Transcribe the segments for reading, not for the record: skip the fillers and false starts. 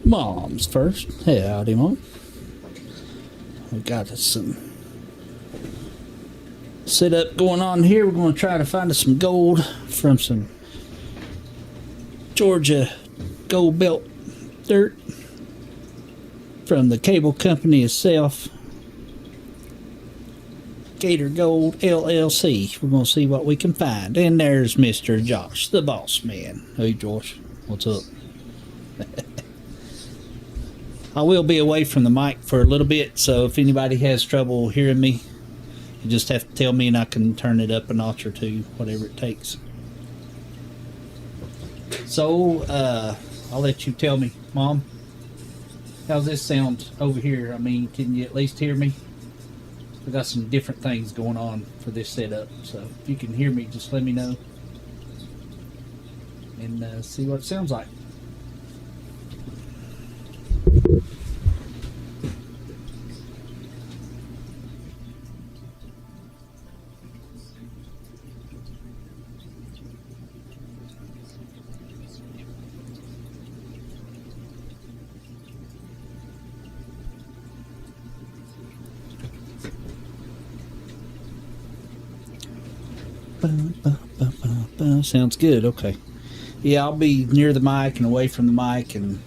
Mom's first. Hey, howdy, Mom. We got some setup going on here. We're going to try to find us some gold from some Georgia gold belt dirt from the cable company itself, Gator Gold LLC. We're going to see what we can find. And there's Mr. Josh, the boss man. Hey, Josh. What's up? I will be away from the mic for a little bit, so if anybody has trouble hearing me, you just have to tell me and I can turn it up a notch or two, whatever it takes. So, I'll let you tell me, Mom, how's this sound over here? I mean, can you at least hear me? We got some different things going on for this setup, so if you can hear me, just let me know and see what it sounds like. Sounds good. Okay. Yeah, I'll be near the mic and away from the mic, and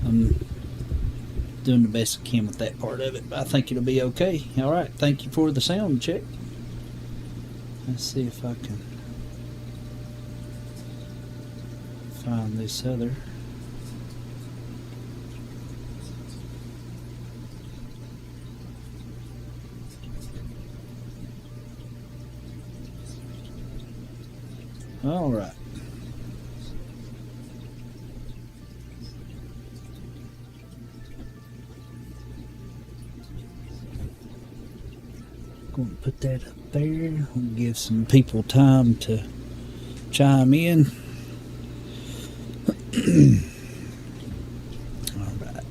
I'm doing the best I can with that part of it. But I think it'll be okay. All right. Thank you for the sound check. Let's see if I can find this other. All right. Going to put that up there. We'll give some people time to chime in. All right.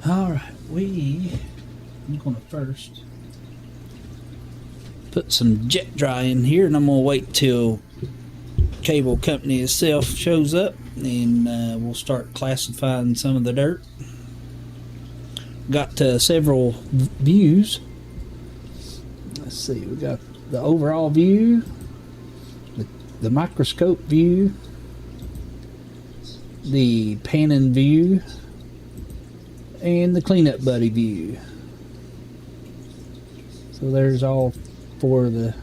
All right, I'm going to first put some jet dry in here, and I'm going to wait till cable company itself shows up, and we'll start classifying some of the dirt. Got several views. Let's see, we got the overall view, the microscope view, the panning view, and the cleanup buddy view. So there's all four of the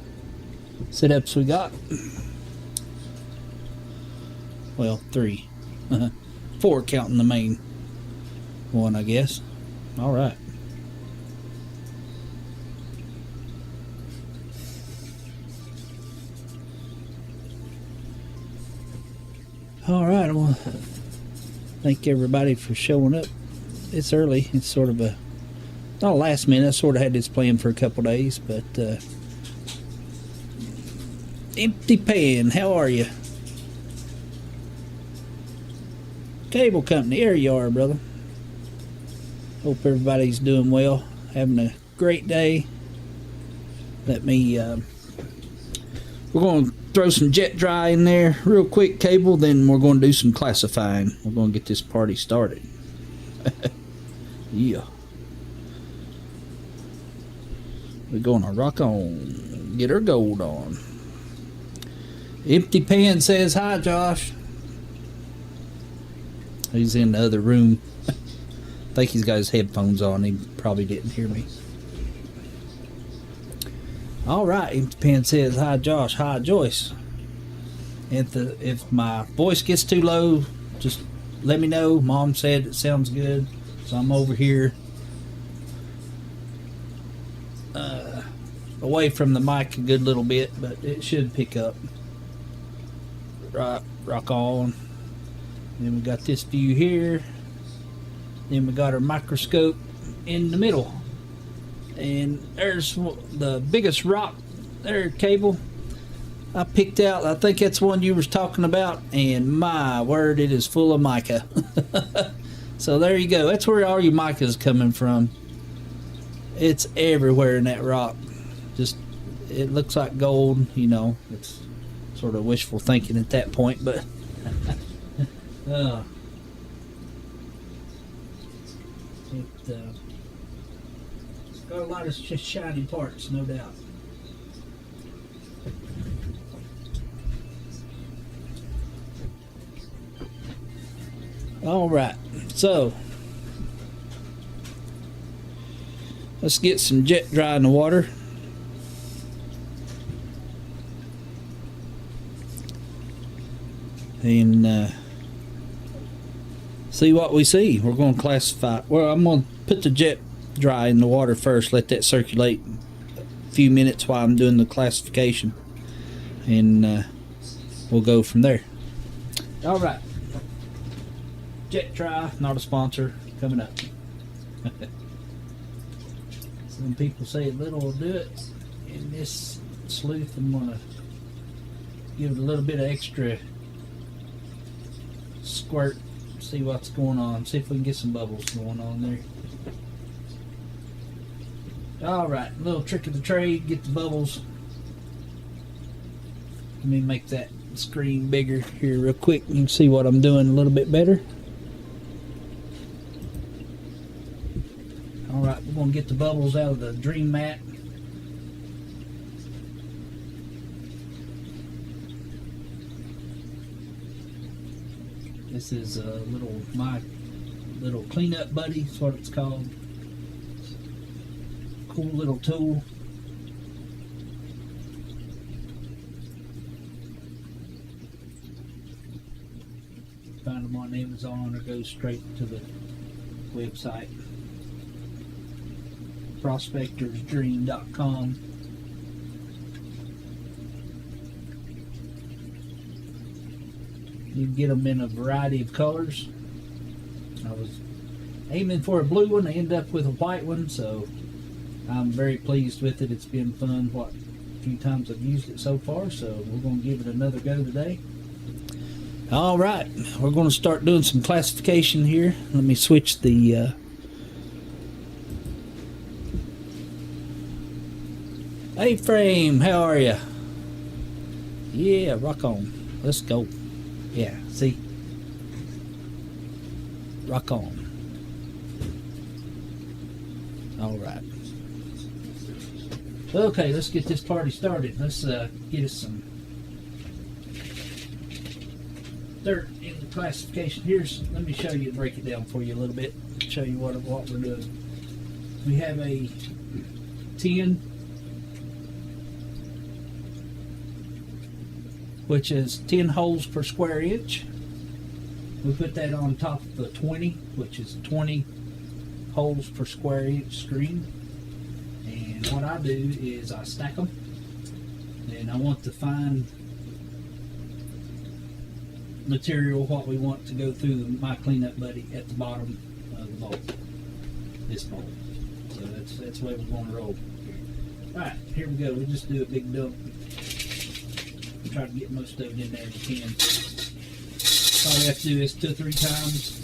setups we got. Well, three. 4 counting the main one, I guess. All right. All right, well, thank everybody for showing up. It's early. It's sort of not last minute. I sort of had this planned for a couple days, but Empty Pan, how are you? Cable company, there you are, brother. Hope everybody's doing well, having a great day. Let me we're going to throw some jet dry in there real quick, cable, then we're going to do some classifying. We're going to get this party started. Yeah. We're gonna rock on. Get our gold on. Empty Pan says hi, Josh. He's in the other room. I think he's got his headphones on. He probably didn't hear me. Alright, Empty Pan says hi, Josh. Hi, Joyce. If my voice gets too low, just let me know. Mom said it sounds good. So I'm over here away from the mic a good little bit, but it should pick up. Right, rock on. Then we got this view here. Then we got our microscope in the middle. And there's the biggest rock there, Cable. I picked out, I think that's one you was talking about, and my word, it is full of mica. So there you go. That's where all your mica is coming from. It's everywhere in that rock. Just, it looks like gold, you know. It's sort of wishful thinking at that point, but it's got a lot of shiny parts, no doubt. All right, so let's get some jet dry in the water. And see what we see. We're going to classify. Well, I'm going to put the jet dry in the water first, let that circulate a few minutes while I'm doing the classification, and we'll go from there. All right. Jet dry, not a sponsor, coming up. Some people say little will do it. In this sleuth, I'm going to give it a little bit of extra squirt, see what's going on, see if we can get some bubbles going on there. Alright, a little trick of the trade, get the bubbles. Let me make that screen bigger here real quick. You can see what I'm doing a little bit better. Alright, we're going to get the bubbles out of the dream mat. This is my little cleanup buddy, is what it's called. Cool little tool. Find them on Amazon or go straight to the website. prospectorsdream.com. You can get them in a variety of colors. I was aiming for a blue one. I ended up with a white one, so I'm very pleased with it. It's been fun. A few times I've used it so far, so we're going to give it another go today. All right, we're going to start doing some classification here. Let me switch the Hey Frame, how are you? Yeah, rock on. Let's go. Yeah, see? Rock on. Alright. Okay, let's get this party started. Let's get us some dirt in the classification. Let me show you, break it down for you a little bit. Show you what we're doing. We have a 10, which is 10 holes per square inch. We put that on top of the 20, which is 20 holes per square inch screen. And what I do is I stack them, and I want the fine material, what we want to go through my cleanup buddy at the bottom of the bowl, this bowl. So that's the way we're going to roll. Alright, here we go. We just do a big dump. Try to get most of it in there if we can. All we have to do is 2 or 3 times.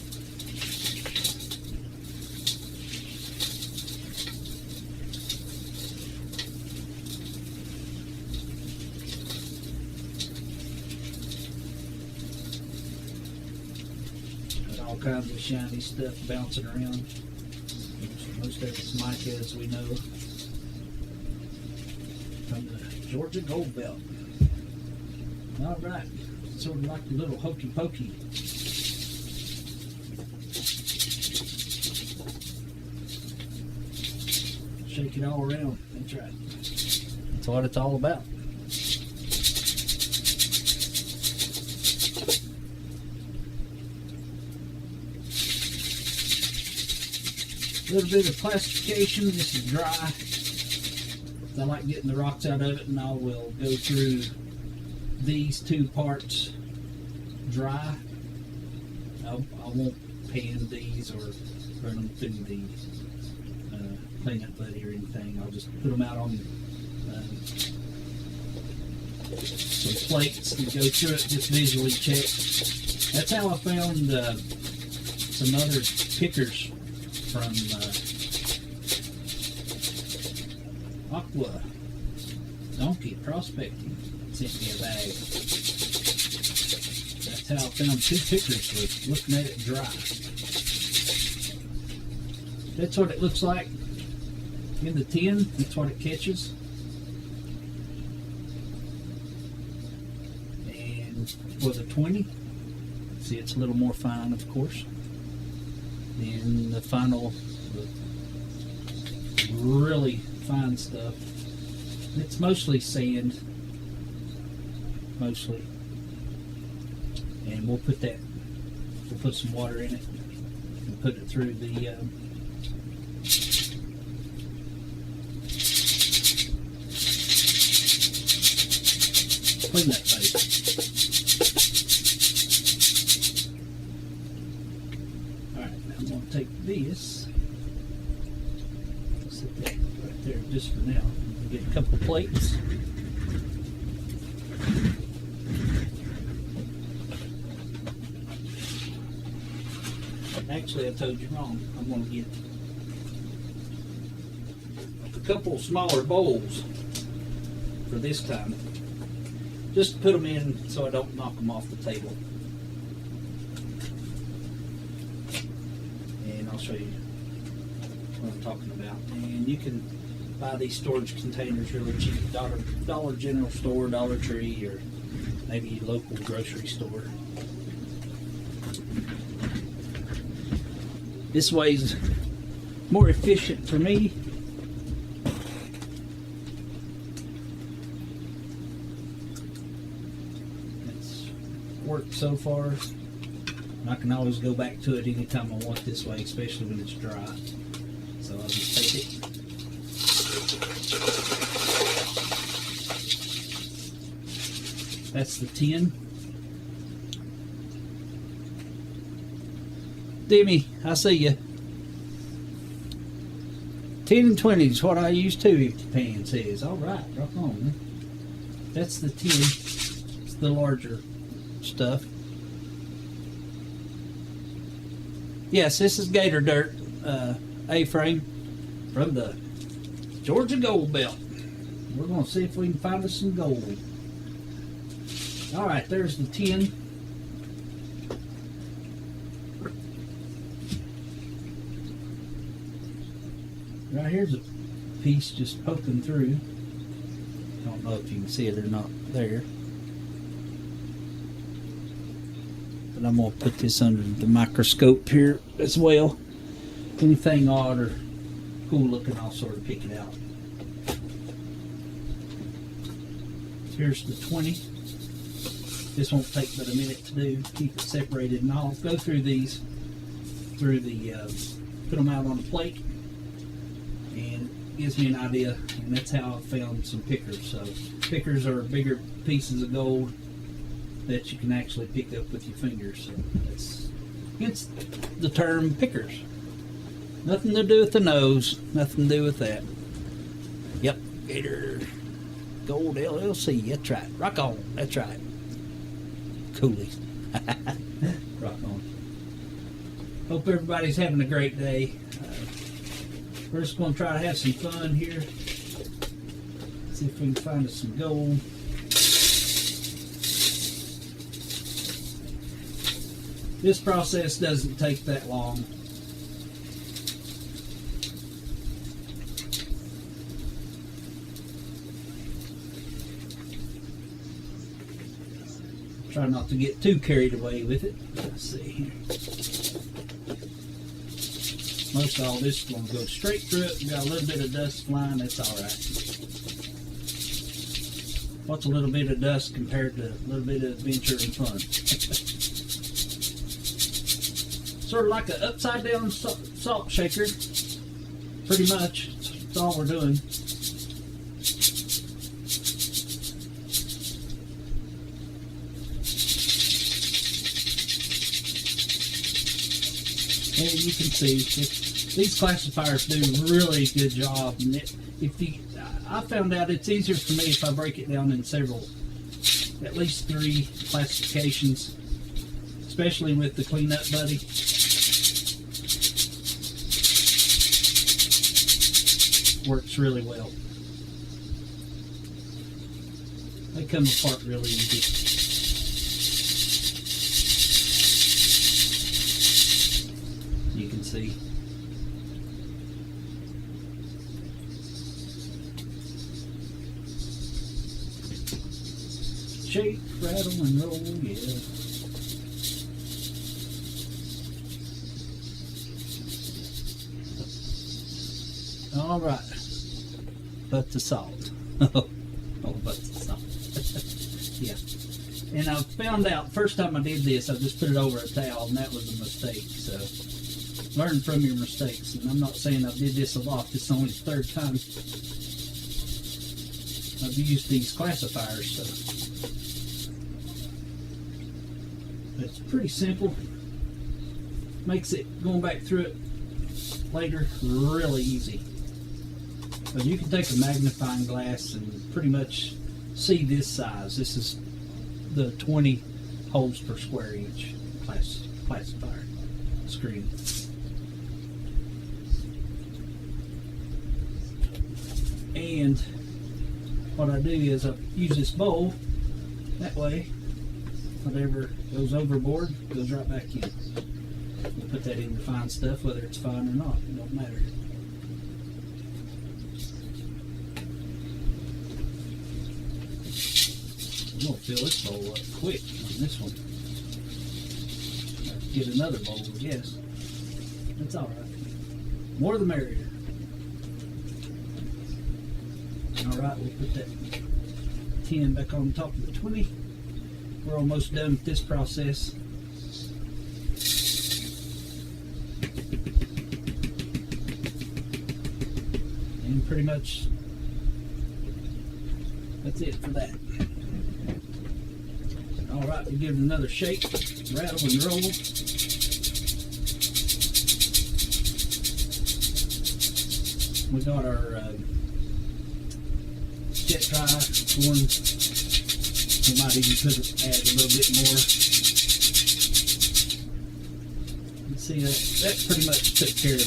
Got all kinds of shiny stuff bouncing around. Most of it's mica, as we know, from the Georgia Gold Belt. All right, sort of like a little hokey pokey. Shake it all around. That's right. That's what it's all about. A little bit of classification. This is dry. I like getting the rocks out of it, and I will go through these two parts dry. I won't pan these or run them through the cleanup buddy or anything. I'll just put them out on some plates and go through it, just visually check. That's how I found some other pickers from Aqua Donkey Prospecting. Sent me a bag. That's how I found two pickers, was looking at it dry. That's what it looks like in the tin. That's what it catches. And for the 20, see, it's a little more fine, of course. Then the final, the really fine stuff. It's mostly sand, mostly. And we'll put some water in it and put it through the clean that face. Alright, now I'm going to take this, set that right there just for now. We'll get a couple of plates. Actually, I told you wrong. I'm going to get a couple smaller bowls for this time. Just put them in so I don't knock them off the table. And I'll show you what I'm talking about. And you can buy these storage containers really cheap. Dollar General store, Dollar Tree, or maybe local grocery store. This way's more efficient for me. It's worked so far. I can always go back to it anytime I want this way, especially when it's dry. So I'll just take it. That's the 10. Demi, I see you. 10 and 20 is what I use too, if the pan says. Alright, rock on, man. That's the 10. It's the larger stuff. Yes, this is Gator Dirt A-frame from the Georgia Gold Belt. We're going to see if we can find us some gold. Alright, there's the 10. Right here's a piece just poking through. I don't know if you can see it or not there. But I'm going to put this under the microscope here as well. Anything odd or cool looking, I'll sort of pick it out. Here's the 20. This won't take but a minute to do. Keep it separated, and I'll go through these through the put them out on a plate, and it gives me an idea. And that's how I found some pickers. So pickers are bigger pieces of gold that you can actually pick up with your fingers. So that's hence the term pickers. Nothing to do with the nose. Nothing to do with that. Yep, Gator Gold LLC. That's right. Rock on. That's right. Coolies. Rock on. Hope everybody's having a great day. We're just going to try to have some fun here. See if we can find us some gold. This process doesn't take that long. Try not to get too carried away with it. Let's see here. Most all this is going to go straight through it. We got a little bit of dust flying. That's all right. What's a little bit of dust compared to a little bit of adventure and fun? Sort of like an upside down salt shaker. Pretty much. That's all we're doing. And you can see these classifiers do a really good job. And I found out it's easier for me if I break it down in several, at least 3 classifications, especially with the Cleanup Buddy. Works really well. They come apart really easy. You can see. Shake, rattle, and roll, yeah. All right. But the salt. Oh, but the salt. Yeah. And I found out, first time I did this, I just put it over a towel, and that was a mistake. So, learn from your mistakes. And I'm not saying I did this a lot. This is only the 3rd time I've used these classifiers. So, it's pretty simple. Makes it, going back through it later, really easy. But you can take a magnifying glass and pretty much see this size. This is the 20 holes per square inch classifier screen. And what I do is I use this bowl. That way, whatever goes overboard goes right back in. We'll put that in the fine stuff, whether it's fine or not. It don't matter. I'm going to fill this bowl up quick on this one. I'll get another bowl, I guess. That's alright. More the merrier. Alright, we'll put that 10 back on top of the 20. We're almost done with this process. And pretty much that's it for that. Alright, we give it another shake, rattle and roll. We got our jet dry going. We might even add a little bit more. You see that pretty much took care of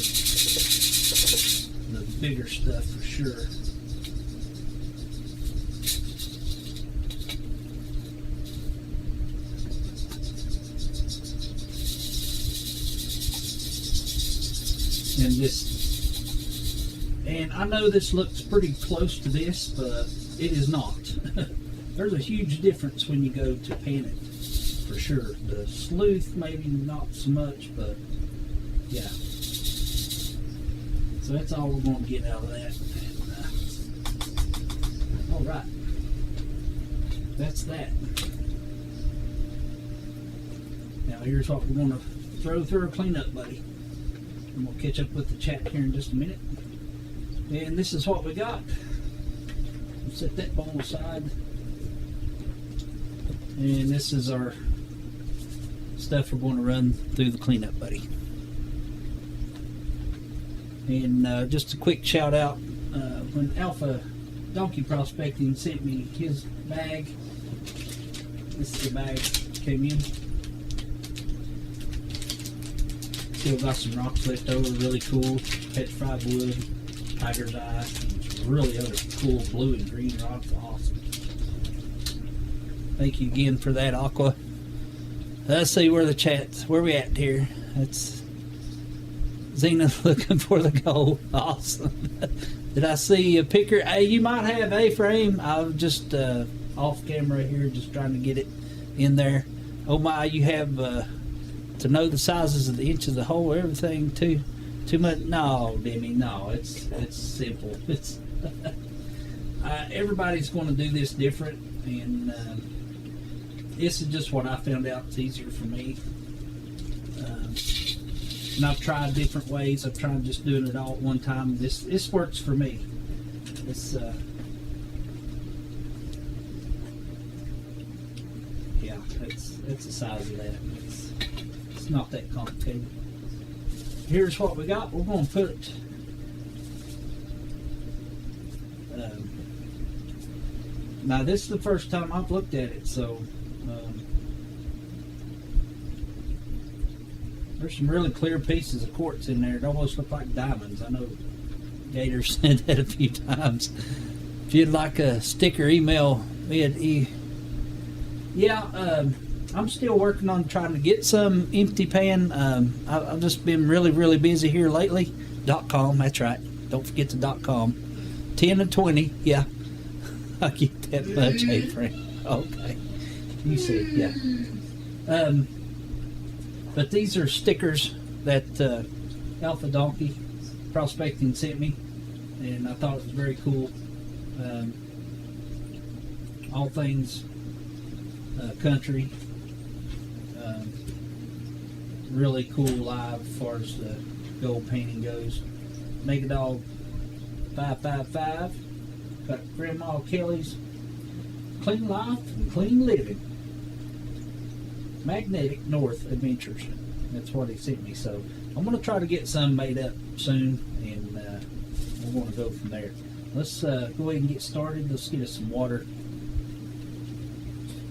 the bigger stuff for sure. And I know this looks pretty close to this, but it is not. There's a huge difference when you go to pan it, for sure. The sleuth maybe not so much, but yeah. So that's all we're going to get out of that. And, all right, that's that. Now here's what we're going to throw through our Cleanup Buddy. And we'll catch up with the chat here in just a minute. And this is what we got. We'll set that bowl aside. And this is our stuff we're going to run through the Cleanup Buddy. And just a quick shout out, when Alpha Donkey Prospecting sent me his bag, this is the bag that came in. Still got some rocks left over, really cool. Petrified wood, tiger's eye, and really other cool blue and green rocks. Awesome. Thank you again for that, Aqua. Let's see where we at here. That's Xena looking for the gold. Awesome. Did I see a picker? Hey, you might have A-frame. I was just off camera here, just trying to get it in there. Oh my, you have to know the sizes of the inches of the hole, everything too much. No, Demi, no. It's simple. It's everybody's going to do this different, and this is just what I found out. It's easier for me. And I've tried different ways. I've tried just doing it all at one time. This works for me. It's yeah, it's the size of that. It's not that complicated. here's what we got. We're going to put now this is the first time I've looked at it, so there's some really clear pieces of quartz in there. It almost look like diamonds. I know Gator said that a few times. If you'd like a sticker, email me at I'm still working on trying to get some empty pan. I've just been really busy here lately. .com, that's right. Don't forget the .com. 10 and 20, yeah. I get that much, hey friend. Okay. You see, yeah. But these are stickers that Alpha Donkey Prospecting sent me, and I thought it was very cool. All things country. Really cool live as far as the gold painting goes. Mega Dog 555. Got Grandma Kelly's Clean Life and Clean Living. Magnetic North Adventures. That's what he sent me. So I'm going to try to get some made up soon, and we're going to go from there. Let's go ahead and get started. Let's get us some water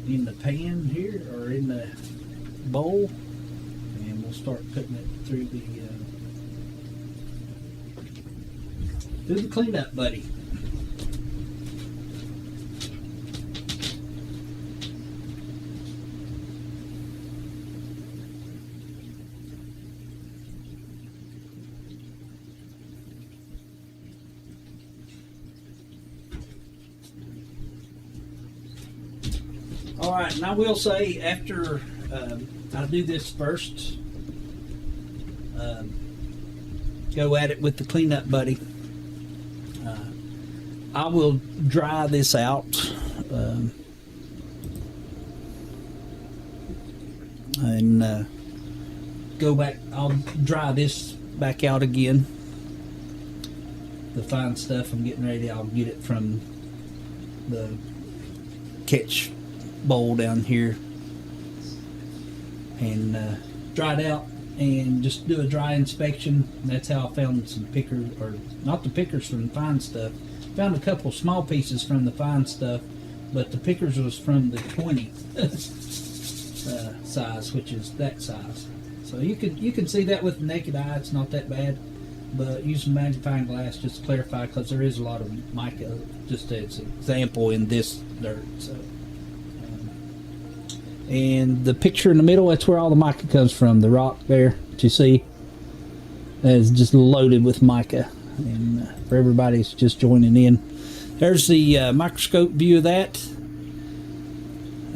in the pan here, or in the bowl, and we'll start putting it through the cleanup buddy. All right, and I will say, after I do this first, go at it with the cleanup buddy, I will dry this out, and go back. I'll dry this back out again. The fine stuff I'm getting ready, I'll get it from the catch bowl down here, and dry it out, and just do a dry inspection. That's how I found some pickers, or not the pickers from the fine stuff. Found a couple small pieces from the fine stuff, but the pickers was from the 20 size, which is that size. So you can see that with the naked eye. It's not that bad, but use a magnifying glass just to clarify, because there is a lot of mica, just as an example, in this dirt. So. And the picture in the middle, that's where all the mica comes from. The rock there that you see is just loaded with mica. And for everybody who's just joining in, there's the microscope view of that.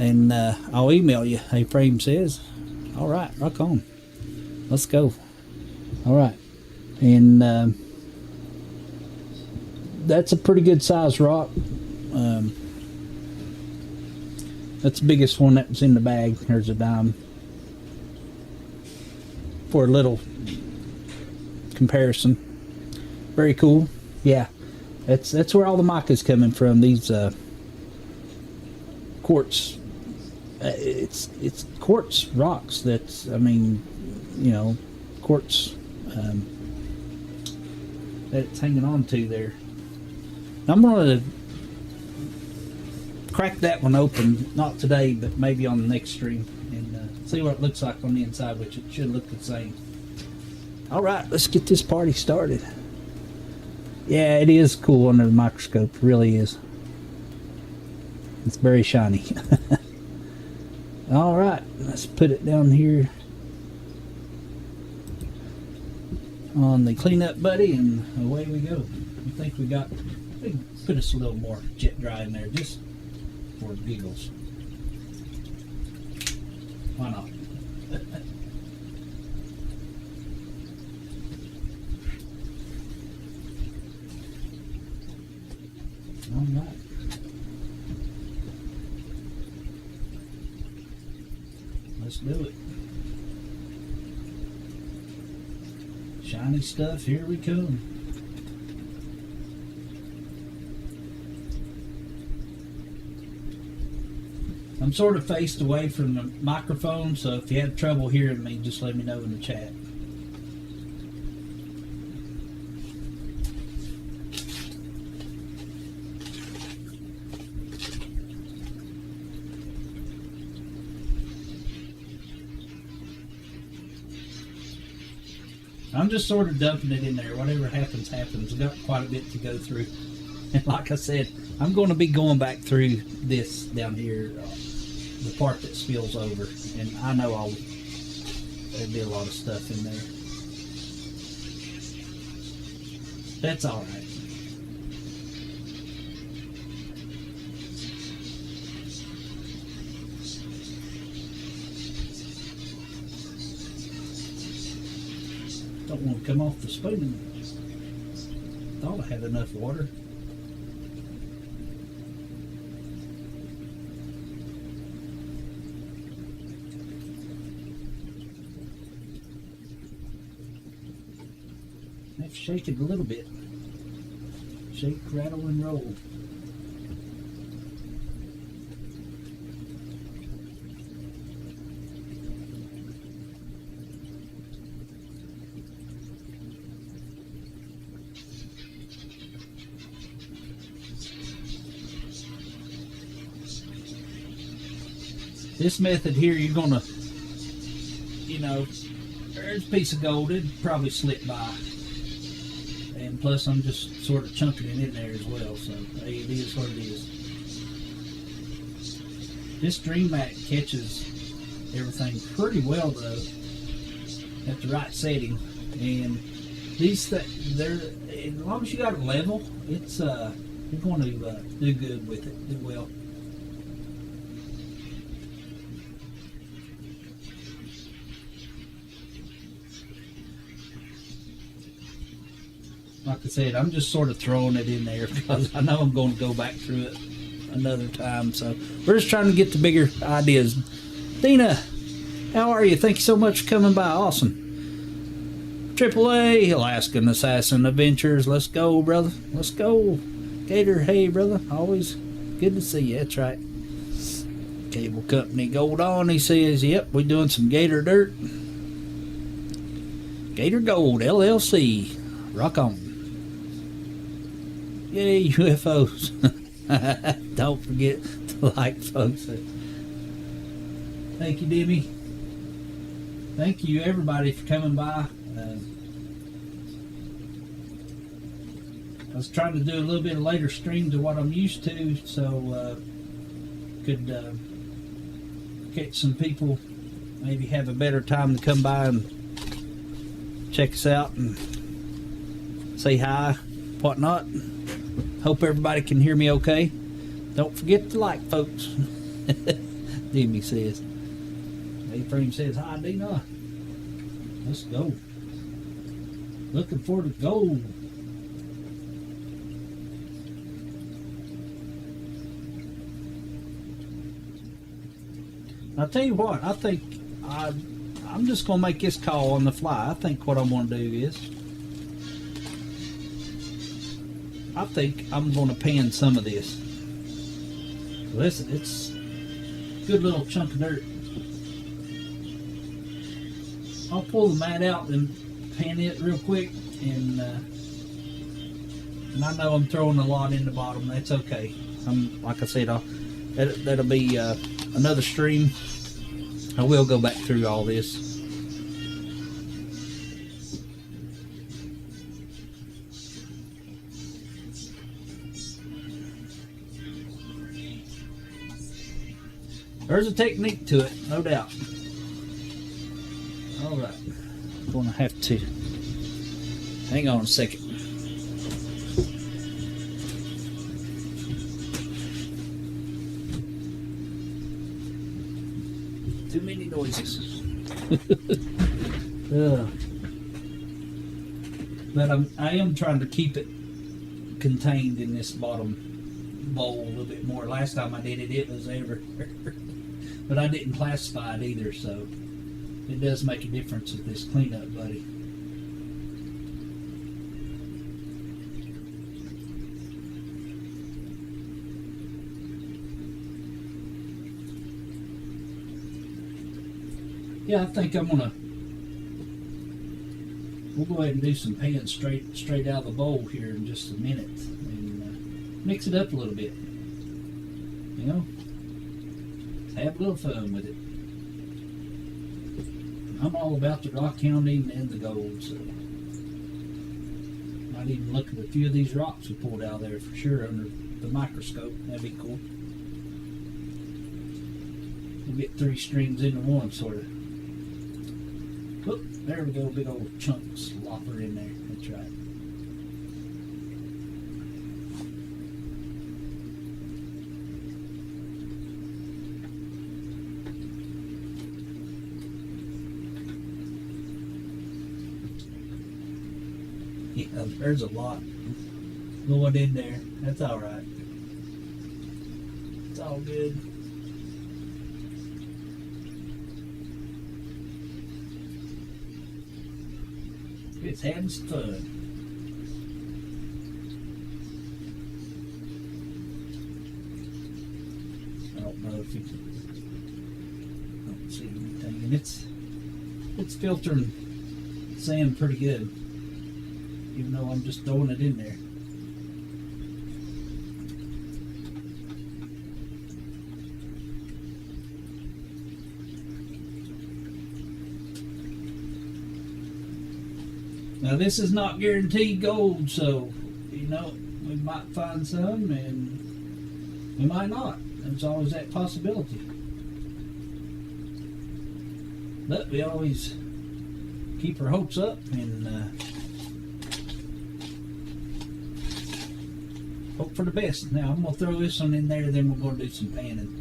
And I'll email you. Hey, Frame says. All right, rock on. Let's go. All right. And that's a pretty good size rock. That's the biggest one that was in the bag. Here's a dime. For a little comparison. Very cool. Yeah. That's where all the mica's coming from. These quartz. It's quartz rocks. That's, I mean, you know, quartz that it's hanging on to there. I'm going to crack that one open, not today, but maybe on the next stream, and see what it looks like on the inside, which it should look the same. All right, let's get this party started. Yeah, it is cool under the microscope. It really is. It's very shiny. All right, let's put it down here on the cleanup buddy, and away we go. I think we put us a little more jet dry in there, just for giggles. Why not? All right. Let's do it. Shiny stuff, here we come. I'm sort of faced away from the microphone, so if you have trouble hearing me, just let me know in the chat. I'm just sort of dumping it in there. Whatever happens, happens. I've got quite a bit to go through. And like I said, I'm going to be going back through this down here, the part that spills over. And I know there'll be a lot of stuff in there. That's all right. Don't want to come off the spoon. Thought I had enough water. I have to shake it a little bit. Shake, rattle, and roll. This method here, you're gonna, there's a piece of gold, it'd probably slip by. And plus I'm just sort of chunking it in there as well, so hey, it is what it is. This Dream Mat catches everything pretty well though, at the right setting. And these they're, as long as you got it level, it's you're going to do good with it, do well. Like I said, I'm just sort of throwing it in there because I know I'm going to go back through it another time. So we're just trying to get the bigger ideas. Dina, how are you? Thank you so much for coming by. Awesome. AAA Alaskan Assassin Adventures. Let's go, brother. Let's go. Gator, hey, brother. Always good to see you. That's right. Cable Company Gold On. He says, yep, we're doing some Gator dirt. Gator Gold LLC. Rock on. Yay, UFOs. Don't forget to like, folks. Thank you, Demi. Thank you, everybody, for coming by. I was trying to do a little bit of later stream to what I'm used to, so could catch some people, maybe have a better time to come by and check us out and say hi, whatnot. Hope everybody can hear me okay. Don't forget to like, folks. Demi says. A-Frame says, hi, Dina. Let's go. Looking for the gold. I'll tell you what, I think I'm just going to make this call on the fly. I think what I'm going to do is, I think I'm going to pan some of this. Listen, it's a good little chunk of dirt. I'll pull the mat out and pan it real quick, and I know I'm throwing a lot in the bottom. That's okay. Like I said, that'll be another stream. I will go back through all this. There's a technique to it, no doubt. All right, I'm gonna have to hang on a second. Too many noises. But I am trying to keep it contained in this bottom bowl a little bit more. Last time I did it, it was everywhere. But I didn't classify it either, so it does make a difference with this cleanup, buddy. Yeah, I think we'll go ahead and do some pans straight out of the bowl here in just a minute, and mix it up a little bit. You know, have a little fun with it. I'm all about the rock hounding and the gold, so Might even look at a few of these rocks we pulled out of there for sure under the microscope. That'd be cool. We'll get 3 strings into one, sort of. Oop, there we go, big old chunk slopper in there. That's right. Yeah, there's a lot going in there. That's all right. It's all good. It's having some fun. I don't know if you can. I don't see anything, and it's filtering sand pretty good, even though I'm just throwing it in there. Now this is not guaranteed gold, so you know we might find some and we might not. There's always that possibility. But we always keep our hopes up and hope for the best. Now I'm gonna throw this one in there, then we're gonna do some panning.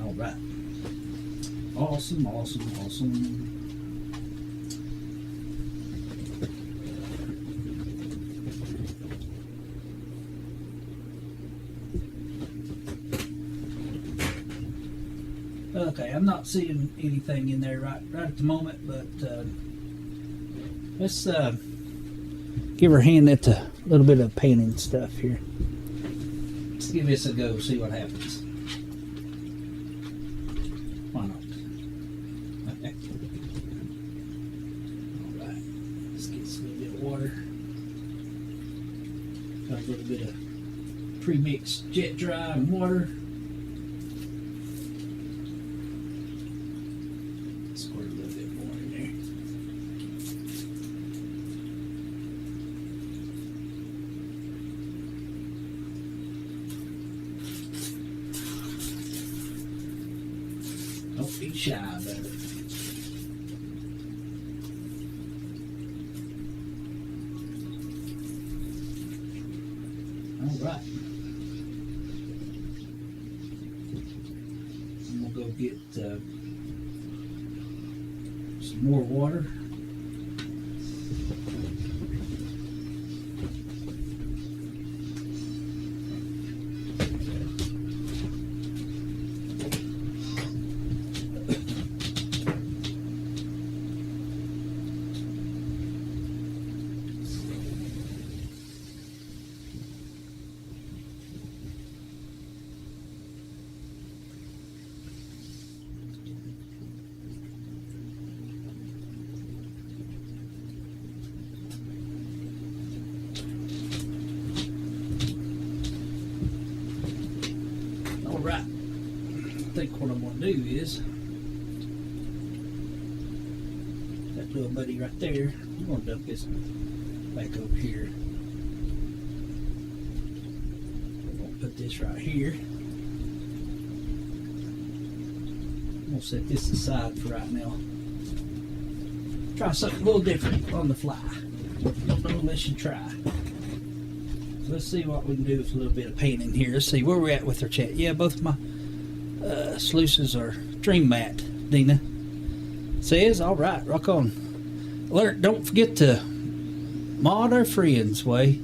All right. Awesome, awesome, awesome. Okay, I'm not seeing anything in there right at the moment, but let's give her a hand at a little bit of painting stuff here. Let's give this a go, see what happens. Why not? Okay. All right, let's get a little bit of water. Got a little bit of pre-mixed jet dry and water. Squirt a little bit more in there. Don't be shy about it. All right. I'm gonna go get some more water. Right. I think what I'm going to do is that little buddy right there, I'm going to dump this back over here. I'm going to put this right here. I'm going to set this aside for right now. Try something a little different on the fly. Don't know unless you try. So let's see what we can do with a little bit of painting here. Let's see where we're at with our chat. Yeah, both of my sluices are dream matte, Dina says. All right, rock on. Alert, don't forget to mod our friends, Way.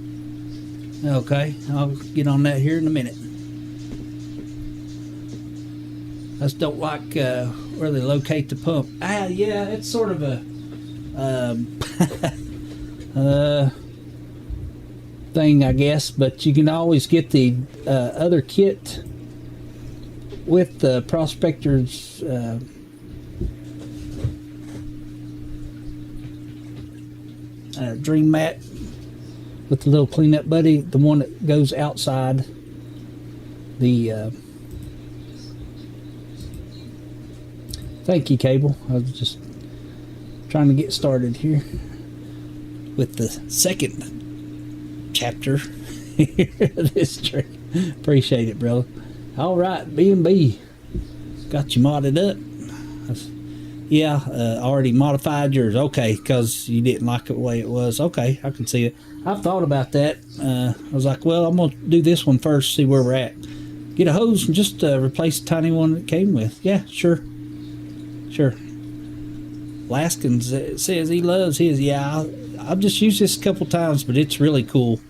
Okay, I'll get on that here in a minute. I just don't like where they locate the pump. Ah, yeah, it's sort of a thing, I guess, but you can always get the other kit with the Prospector's dream mat with the little cleanup buddy, the one that goes outside the thank you, cable. I was just trying to get started here with the second chapter of this tree. Appreciate it, brother. All right, B&B, got you modded up. Yeah, already modified yours. Okay, because you didn't like it the way it was. Okay, I can see it. I've thought about that. I was like, well, I'm going to do this one first, see where we're at. Get a hose and just replace the tiny one it came with. Yeah, sure. Sure. Laskin says he loves his. Yeah, I've just used this a couple times, but it's really cool.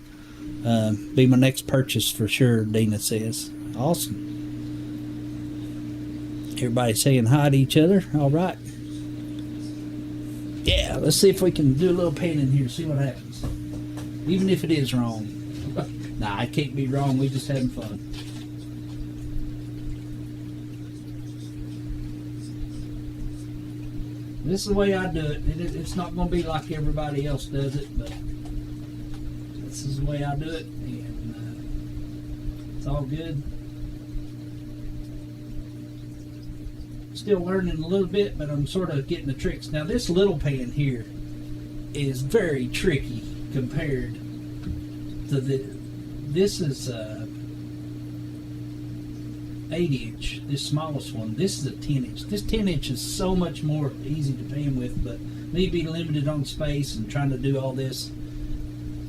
Be my next purchase for sure, Dina says. Awesome. Everybody saying hi to each other. All right. Yeah, let's see if we can do a little painting here, see what happens. Even if it is wrong. Nah, it can't be wrong. We just having fun. This is the way I do it. It's not going to be like everybody else does it, but this is the way I do it, and it's all good. Still learning a little bit, but I'm sort of getting the tricks. Now this little pan here is very tricky compared to this is 8-inch, this smallest one. This is a 10-inch. This 10-inch is so much more easy to pan with, but me being limited on space and trying to do all this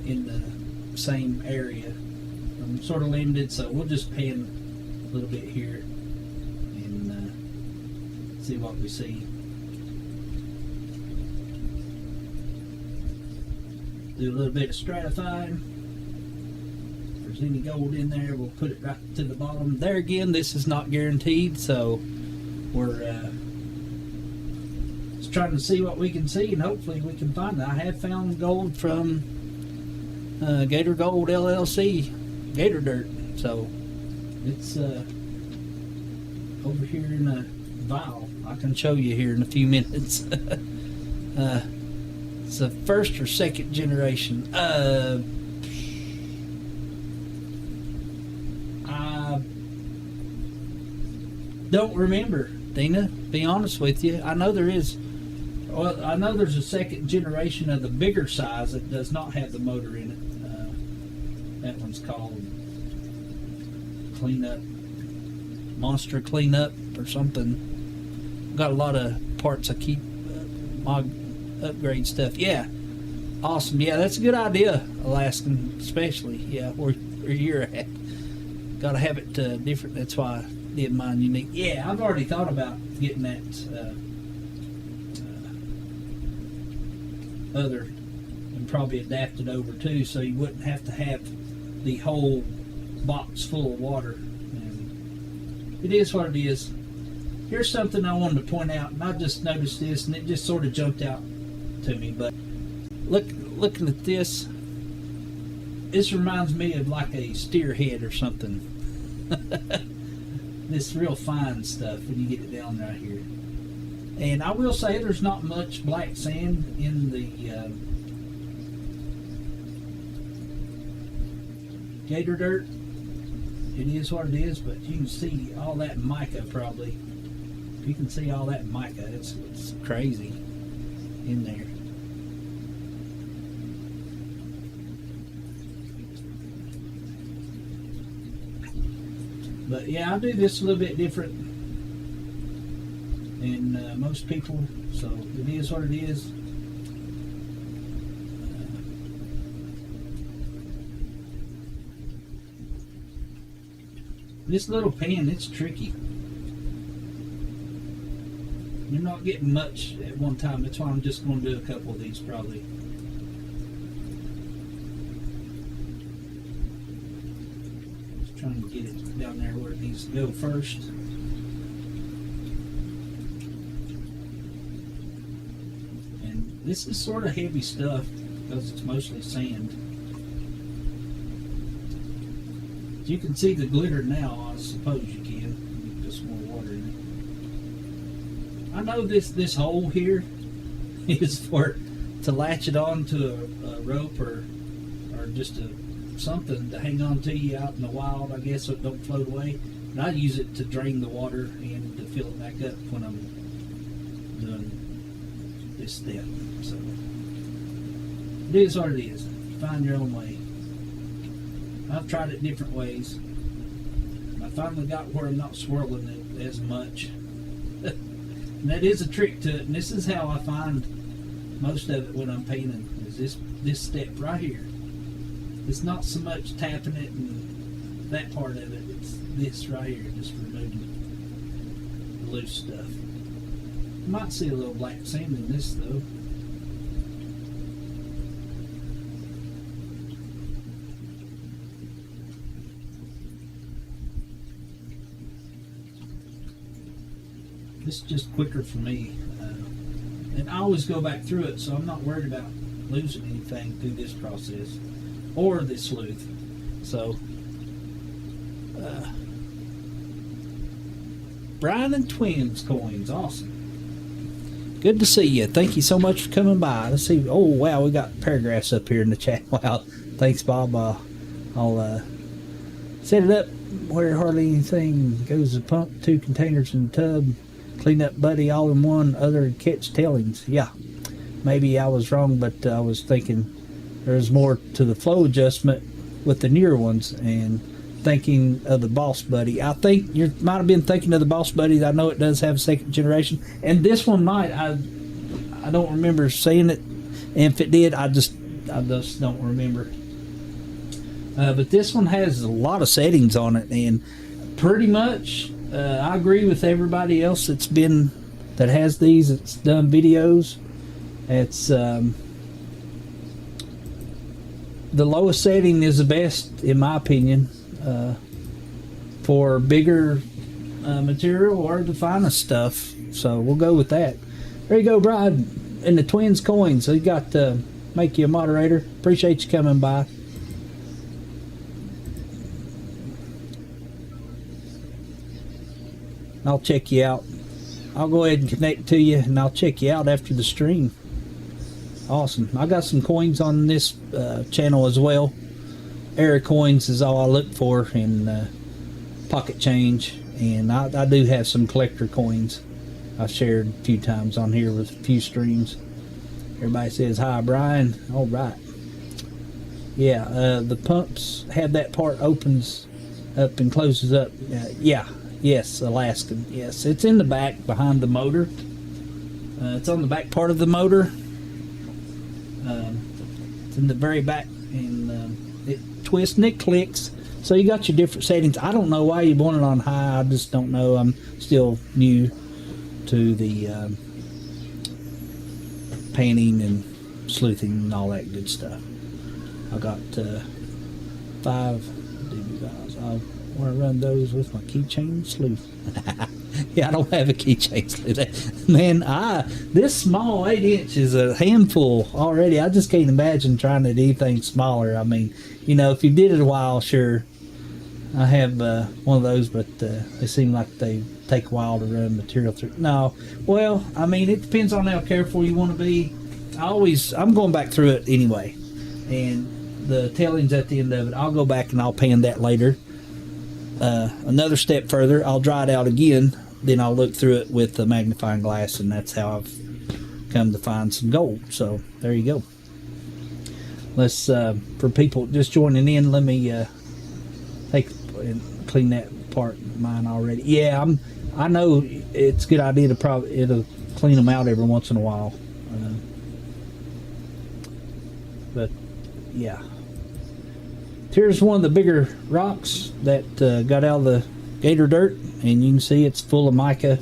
in the same area, I'm sort of limited, so we'll just pan a little bit here and see what we see. Do a little bit of stratifying. If there's any gold in there, we'll put it right to the bottom. There again, this is not guaranteed, so we're just trying to see what we can see, and hopefully we can find it. I have found gold from Gator Gold LLC, Gator Dirt, so it's over here in a vial. I can show you here in a few minutes. It's a first or second generation. I don't remember, Dina, be honest with you. I know there is. Well, I know there's a second generation of the bigger size that does not have the motor in it. That one's called Cleanup, Monster Cleanup or something. Got a lot of parts I keep mod upgrade stuff. Yeah, awesome. Yeah, that's a good idea, Alaskan, especially. Yeah, where you're at. Got to have it different. That's why I did mine unique. Yeah, I've already thought about getting that other and probably adapt it over too, so you wouldn't have to have the whole box full of water. And it is what it is. Here's something I wanted to point out, and I just noticed this, and it just sort of jumped out to me. But looking at this, this reminds me of like a steer head or something. This real fine stuff when you get it down right here. And I will say there's not much black sand in the Gator Dirt. It is what it is, but you can see all that mica probably. If you can see all that mica, it's crazy in there. But yeah, I do this a little bit different than most people, so it is what it is. This little pan, it's tricky. You're not getting much at one time. That's why I'm just going to do a couple of these probably. Just trying to get it down there where it needs to go first. And this is sort of heavy stuff because it's mostly sand. You can see the glitter now, I suppose you can. Put some more water in it. I know this hole here is for to latch it on to a rope or just something to hang on to you out in the wild, I guess, so it don't float away. And I use it to drain the water and to fill it back up when I'm doing this step. So it is what it is. Find your own way. I've tried it different ways. I finally got where I'm not swirling it as much. And that is a trick to it. And this is how I find most of it when I'm painting, is this step right here. It's not so much tapping it and that part of it. It's this right here, just removing the loose stuff. You might see a little black sand in this though. This is just quicker for me. And I always go back through it, so I'm not worried about losing anything through this process or this sleuth. So, Brian and Twins coins, awesome. Good to see you. Thank you so much for coming by. Let's see. Oh wow, we got paragraphs up here in the chat. Wow, thanks, Bob. I'll set it up where hardly anything goes. The pump, 2 containers in the tub. Clean up buddy all in one, other catch tailings. Yeah, maybe I was wrong, but I was thinking there's more to the flow adjustment with the newer ones, and thinking of the Boss Buddy. I think you might have been thinking of the Boss Buddy. I know it does have a 2nd generation, and this one might. I don't remember seeing it, and if it did, I just don't remember. But this one has a lot of settings on it, and pretty much I agree with everybody else that has these. It's done videos. It's the lowest setting is the best in my opinion for bigger material or the finest stuff. So we'll go with that. There you go, Brian, and the Twins coins. So you got to make you a moderator. Appreciate you coming by. I'll check you out. I'll go ahead and connect to you, and I'll check you out after the stream. Awesome. I got some coins on this channel as well. Era coins is all I look for, and pocket change. And I do have some collector coins I've shared a few times on here with a few streams. Everybody says, hi, Brian. All right. Yeah, the pumps have that part opens up and closes up. Yeah. Yes, Alaskan. Yes, it's in the back behind the motor. It's on the back part of the motor. It's in the very back, and it twists and it clicks. So you got your different settings. I don't know why you want it on high. I just don't know. I'm still new to the painting and sleuthing and all that good stuff. I got 5 DB5s. I want to run those with my keychain sleuth. Yeah, I don't have a keychain sleuth. Man, this small 8-inch is a handful already. I just can't imagine trying to do anything smaller. I mean, you know, if you did it a while, sure. I have one of those, but they seem like they take a while to run material through. No, well, I mean, it depends on how careful you want to be. I'm going back through it anyway, and the tailings at the end of it, I'll go back and I'll pan that later. Another step further, I'll dry it out again, then I'll look through it with the magnifying glass, and that's how I've come to find some gold. So there you go. Let's for people just joining in, let me take and clean that part of mine already. Yeah, I know it's a good idea to it'll clean them out every once in a while, but yeah. Here's one of the bigger rocks that got out of the Gator dirt, and you can see it's full of mica.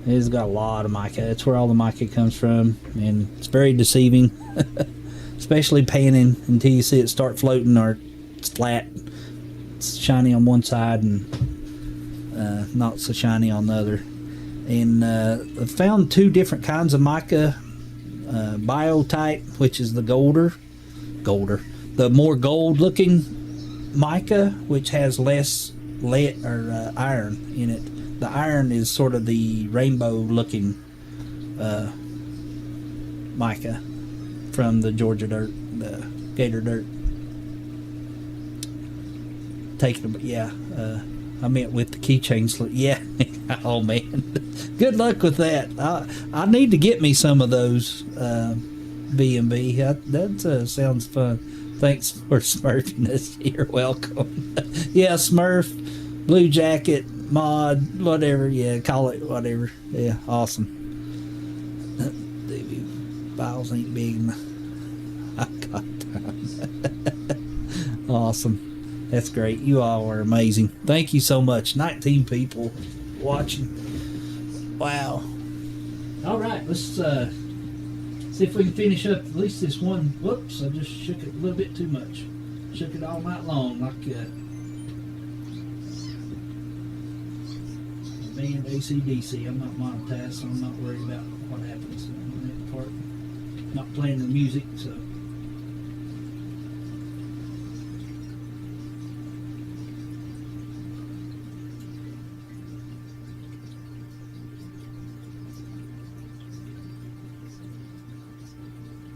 It's got a lot of mica. That's where all the mica comes from, and it's very deceiving, especially panning until you see it start floating or it's flat. It's shiny on one side and not so shiny on the other. And I found 2 different kinds of mica. Biotype, which is the the more gold looking mica, which has less lead or iron in it. The iron is sort of the rainbow looking mica from the Georgia dirt, the Gator dirt. Taking them, yeah. I meant with the keychain slip. Yeah. Oh man, good luck with that. I need to get me some of those B&B. That sounds fun. Thanks for smurfing us. You're welcome. Yeah, Smurf, Blue Jacket, Mod, whatever. Yeah, call it whatever. Yeah, awesome. The files ain't big enough. I got time. Awesome. That's great. You all are amazing. Thank you so much. 19 people watching. Wow. All right, let's see if we can finish up at least this one. Whoops, I just shook it a little bit too much. Shook it all night long like band AC/DC. I'm not monetized, so I'm not worried about what happens in that part. Not playing the music, so.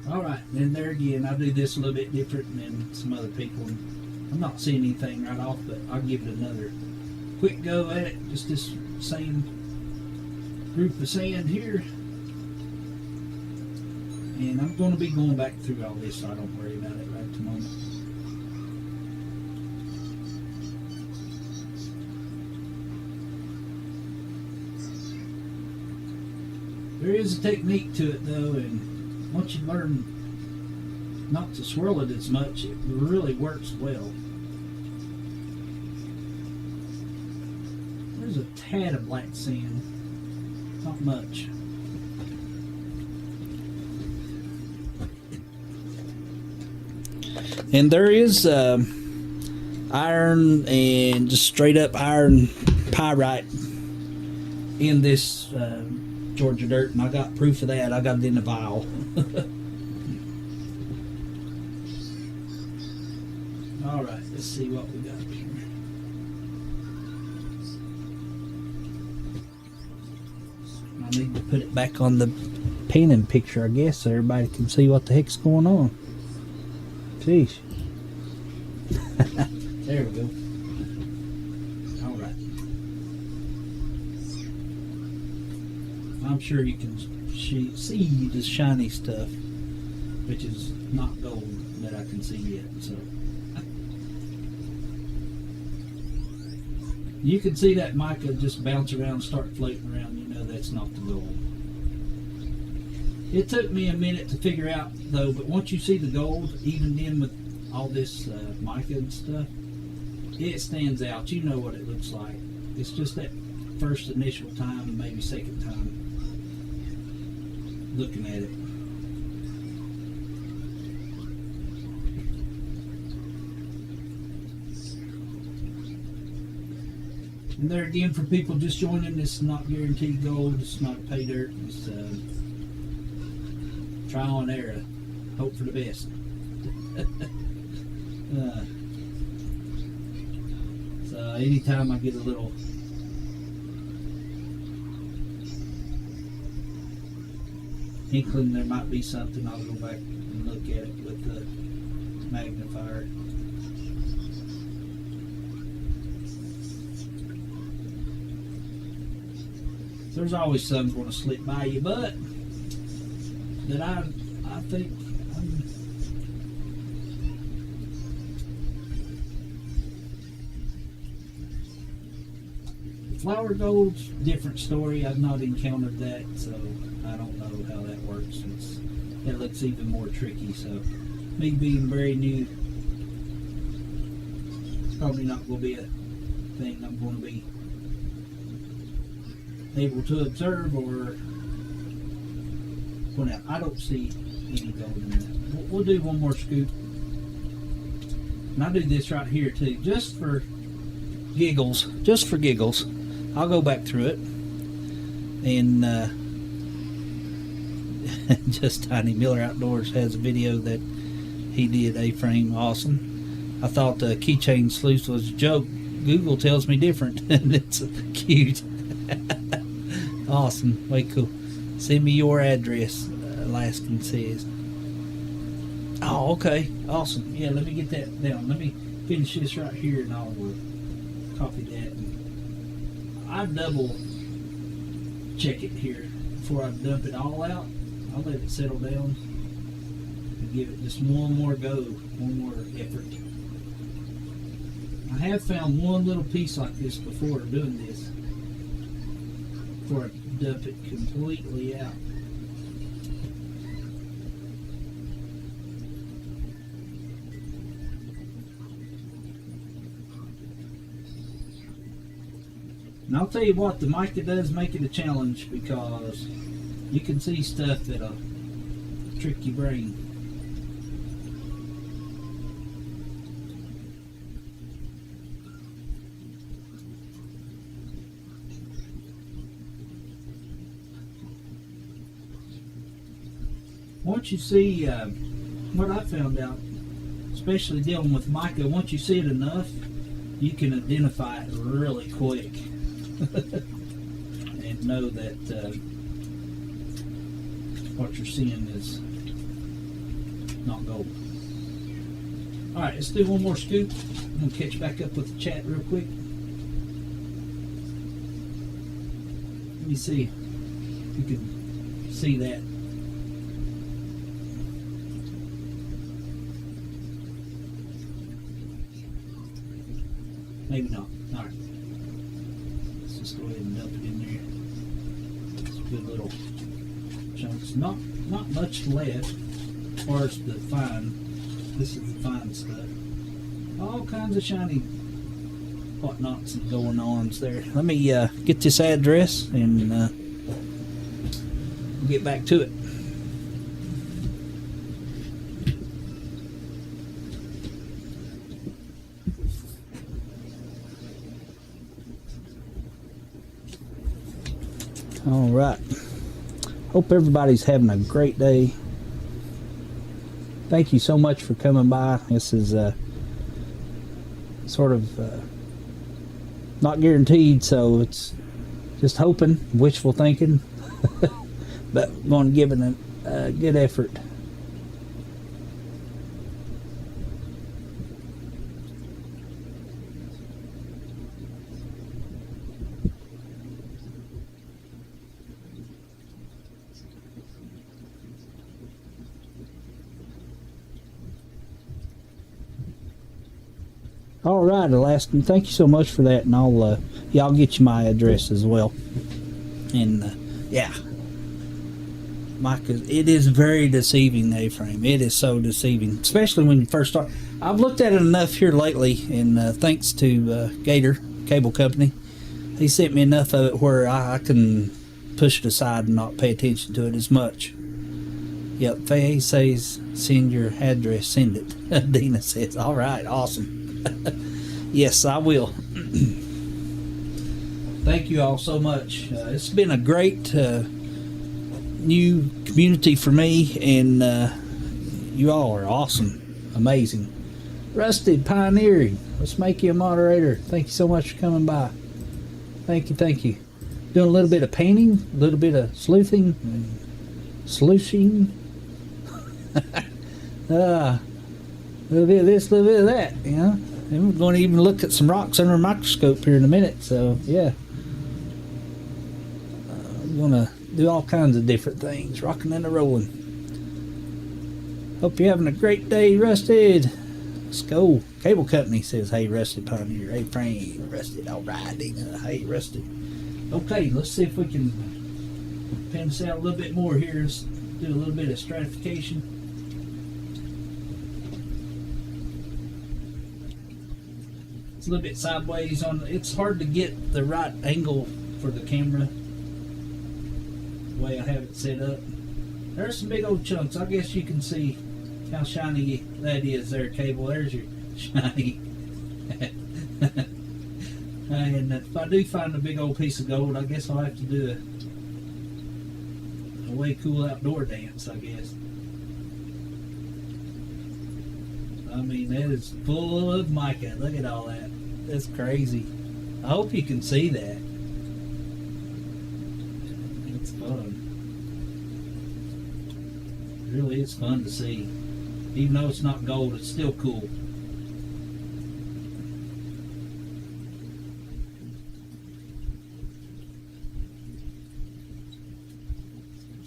Alright, then there again, I do this a little bit different than some other people. I'm not seeing anything right off, but I'll give it another quick go at it. Just this same group of sand here. And I'm going to be going back through all this, so I don't worry about it right at the moment. There is a technique to it though, and once you learn not to swirl it as much, it really works well. There's a tad of black sand, not much. And there is iron and just straight up iron pyrite in this Georgia dirt, and I got proof of that. I got it in the vial. All right, let's see what we got here. I need to put it back on the painting picture, I guess, so everybody can see what the heck's going on. Jeez. There we go. All right. I'm sure you can see the shiny stuff, which is not gold that I can see yet. So you can see that mica just bounce around and start floating around. You know that's not the gold. It took me a minute to figure out though, but once you see the gold, even in with all this mica and stuff, it stands out. You know what it looks like. It's just that first initial time and maybe second time looking at it. And there again, for people just joining, this is not guaranteed gold. It's not pay dirt. It's trial and error. Hope for the best. So anytime I get a little inkling there might be something, I'll go back and look at it with the magnifier. So there's always something going to slip by you, but that I think flower gold's a different story. I've not encountered that, so I don't know how that works. That looks even more tricky. So me being very new, it's probably not going to be a thing I'm going to be able to observe or point out. I don't see any gold in that. We'll do one more scoop. And I do this right here too, just for giggles. Just for giggles. I'll go back through it. And just Tiny Miller Outdoors has a video that he did A-frame. Awesome. I thought the keychain sleuth was a joke. Google tells me different. And it's cute. Awesome. Way cool. Send me your address. Alaskan says. Oh, okay. Awesome. Yeah, let me get that down. Let me finish this right here and I'll copy that. And I double check it here before I dump it all out. I'll let it settle down and give it just one more go, one more effort. I have found one little piece like this before doing this, before I dump it completely out. And I'll tell you what, the mica does make it a challenge because you can see stuff that'll trick your brain. Once you see what I found out, especially dealing with mica, once you see it enough, you can identify it really quick. And know that what you're seeing is not gold. Alright, let's do one more scoop. I'm going to catch back up with the chat real quick. Let me see if you can see that. Maybe not. Alright. Let's just go ahead and dump it in there. It's a good little chunks. Not much left as far as the fine. This is the fine stuff. All kinds of shiny whatnots and going ons there. Let me get this address and get back to it. All right. Hope everybody's having a great day. Thank you so much for coming by. This is sort of not guaranteed, so it's just hoping, wishful thinking, but I'm going to give it a good effort. All right, Alaskan, thank you so much for that, and I'll get you my address as well. And yeah, mica, it is very deceiving, A-frame. It is so deceiving, especially when you first start. I've looked at it enough here lately, and thanks to Gator Cable Company, he sent me enough of it where I can push it aside and not pay attention to it as much. Yep, Faye says send your address, send it. Dina says, all right, awesome. Yes, I will. Thank you all so much. It's been a great new community for me, and you all are awesome, amazing. Rusted, pioneering. Let's make you a moderator. Thank you so much for coming by. Thank you, thank you. Doing a little bit of painting, a little bit of sleuthing, sleushing. A little bit of this, a little bit of that, you know. And we're going to even look at some rocks under a microscope here in a minute, so yeah. We're going to do all kinds of different things, rocking and rolling. Hope you're having a great day, Rusted. Let's go. Cable Company says, hey, Rusted Pioneer. Hey, Frank, Rusted. All right, Dina. Hey, Rusted. Okay, let's see if we can pen this out a little bit more here. Let's do a little bit of stratification. It's a little bit sideways on. It's hard to get the right angle for the camera the way I have it set up. There's some big old chunks. I guess you can see how shiny that is there, Cable. There's your shiny. And if I do find a big old piece of gold, I guess I'll have to do a way cool outdoor dance, I guess. I mean, that is full of mica. Look at all that. That's crazy. I hope you can see that. It's fun. really is fun to see. Even though it's not gold, it's still cool.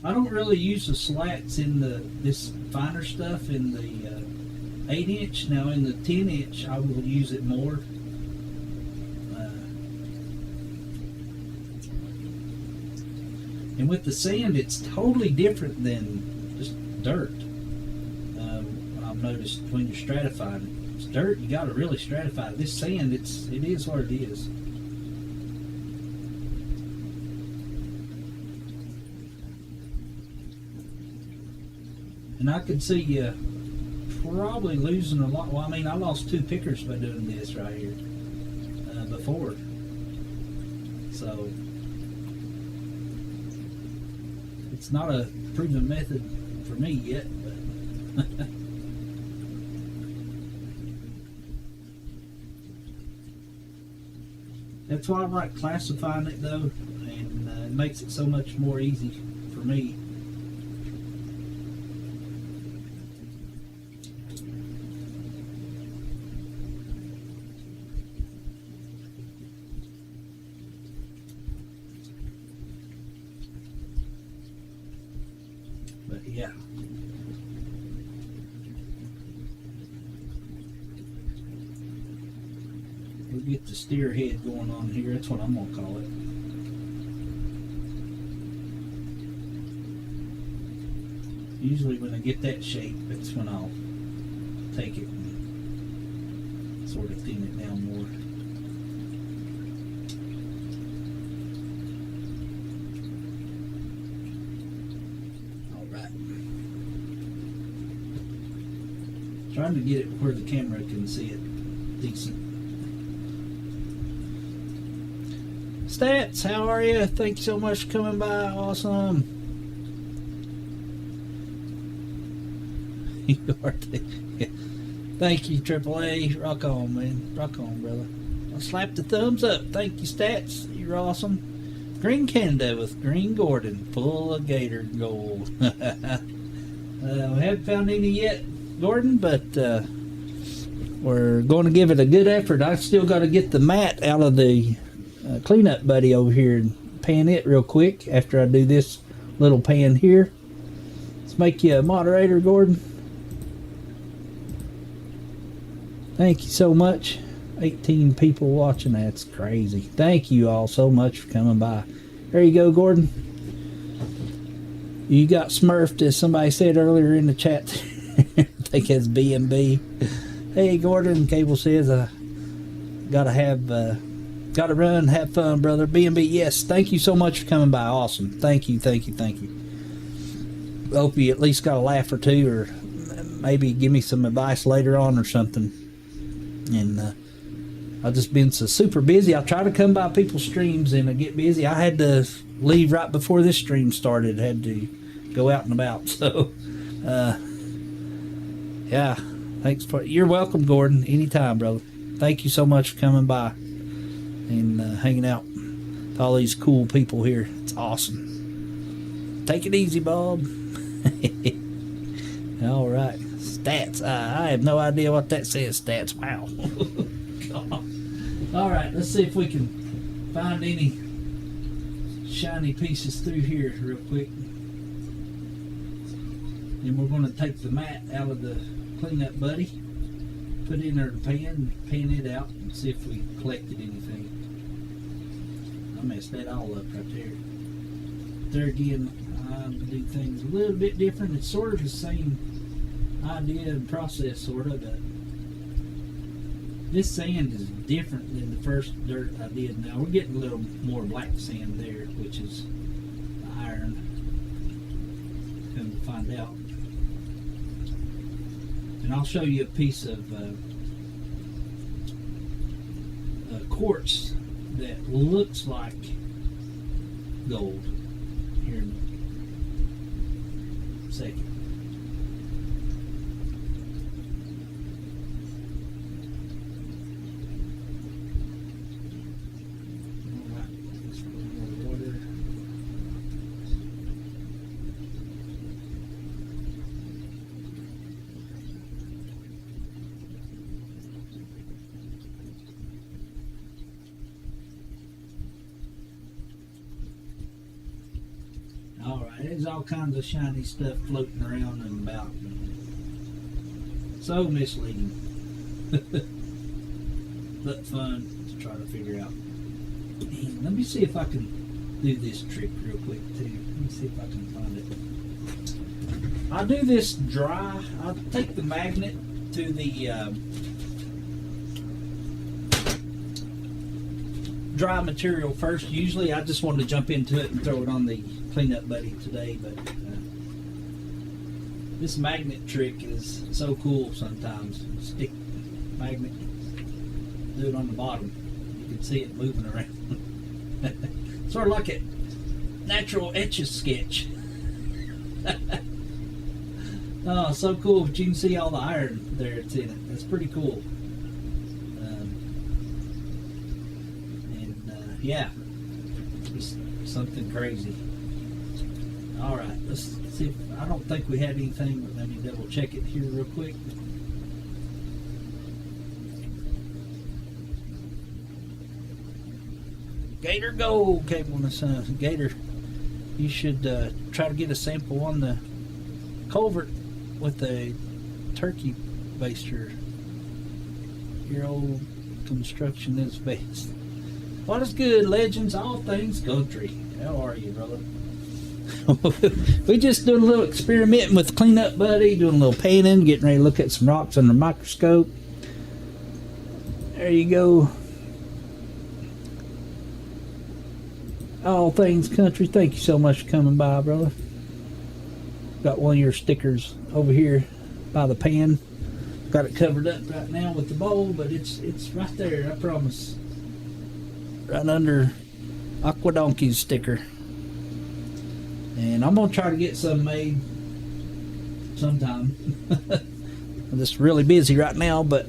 I don't really use the slats in this finer stuff in the 8-inch. Now in the 10-inch, I will use it more. And with the sand, it's totally different than just dirt. I've noticed when you're stratifying, it's dirt, you got to really stratify. This sand, it is what it is. And I could see you probably losing a lot. Well, I mean, I lost 2 pickers by doing this right here before. So it's not a proven method for me yet, but that's why I like classifying it though, and it makes it so much more easy for me. But yeah. We'll get the steer head going on here. That's what I'm going to call it. Usually when I get that shape, that's when I'll take it and sort of thin it down more. Trying to get it where the camera can see it decent. Stats, how are you? Thank you so much for coming by. Awesome. Thank you, AAA. Rock on, man. Rock on, brother. I'll slap the thumbs up. Thank you, Stats. You're awesome. Green Canada with Green Gordon, full of Gator Gold. We haven't found any yet, Gordon, but we're going to give it a good effort. I've still got to get the mat out of the cleanup buddy over here and pan it real quick after I do this little pan here. Let's make you a moderator, Gordon. Thank you so much. 18 people watching. That's crazy. Thank you all so much for coming by. There you go, Gordon. You got smurfed, as somebody said earlier in the chat. I think it's B&B. Hey, Gordon. Cable says gotta run, have fun, brother. B&B, yes. Thank you so much for coming by. Awesome. Thank you, thank you, thank you. Hope you at least got a laugh or two, or maybe give me some advice later on or something. And I've just been so super busy. I try to come by people's streams and I get busy. I had to leave right before this stream started. I had to go out and about. So, yeah. Thanks for. You're welcome, Gordon. Anytime, brother. Thank you so much for coming by and hanging out with all these cool people here. It's awesome. Take it easy, Bob. All right. Stats. I have no idea what that says. Stats. Wow. All right. Let's see if we can find any shiny pieces through here real quick. Then we're going to take the mat out of the cleanup buddy, put it in our pan it out, and see if we collected anything. I messed that all up right there. There again, I do things a little bit different. It's sort of the same idea and process, sort of, but this sand is different than the first dirt I did. Now we're getting a little more black sand there, which is the iron. Come to find out. And I'll show you a piece of quartz that looks like gold here in a second. All right, let's put more water. There's all kinds of shiny stuff floating around and about. So misleading. But fun to try to figure out. And let me see if I can do this trick real quick too. Let me see if I can find it. I do this dry. I take the magnet to the dry material first. Usually I just wanted to jump into it and throw it on the cleanup buddy today, but this magnet trick is so cool sometimes. Stick magnet, do it on the bottom. You can see it moving around. Sort of like a natural Etch-a-Sketch. Oh, so cool, but you can see all the iron there it's in it. That's pretty cool. Yeah, just something crazy. All right, let's see. I don't think we had anything, but let me double check it here real quick. Gator Gold cable in the sun. Gator, you should try to get a sample on the culvert with a turkey baster. Your old construction is best. What is good, legends? All things country. How are you, brother? We just doing a little experimenting with cleanup buddy, doing a little painting, getting ready to look at some rocks under the microscope. There you go. All things country. Thank you so much for coming by, brother. Got one of your stickers over here by the pan. Got it covered up right now with the bowl, but it's right there, I promise. Right under Aqua Donkey's sticker. And I'm going to try to get some made sometime. I'm just really busy right now, but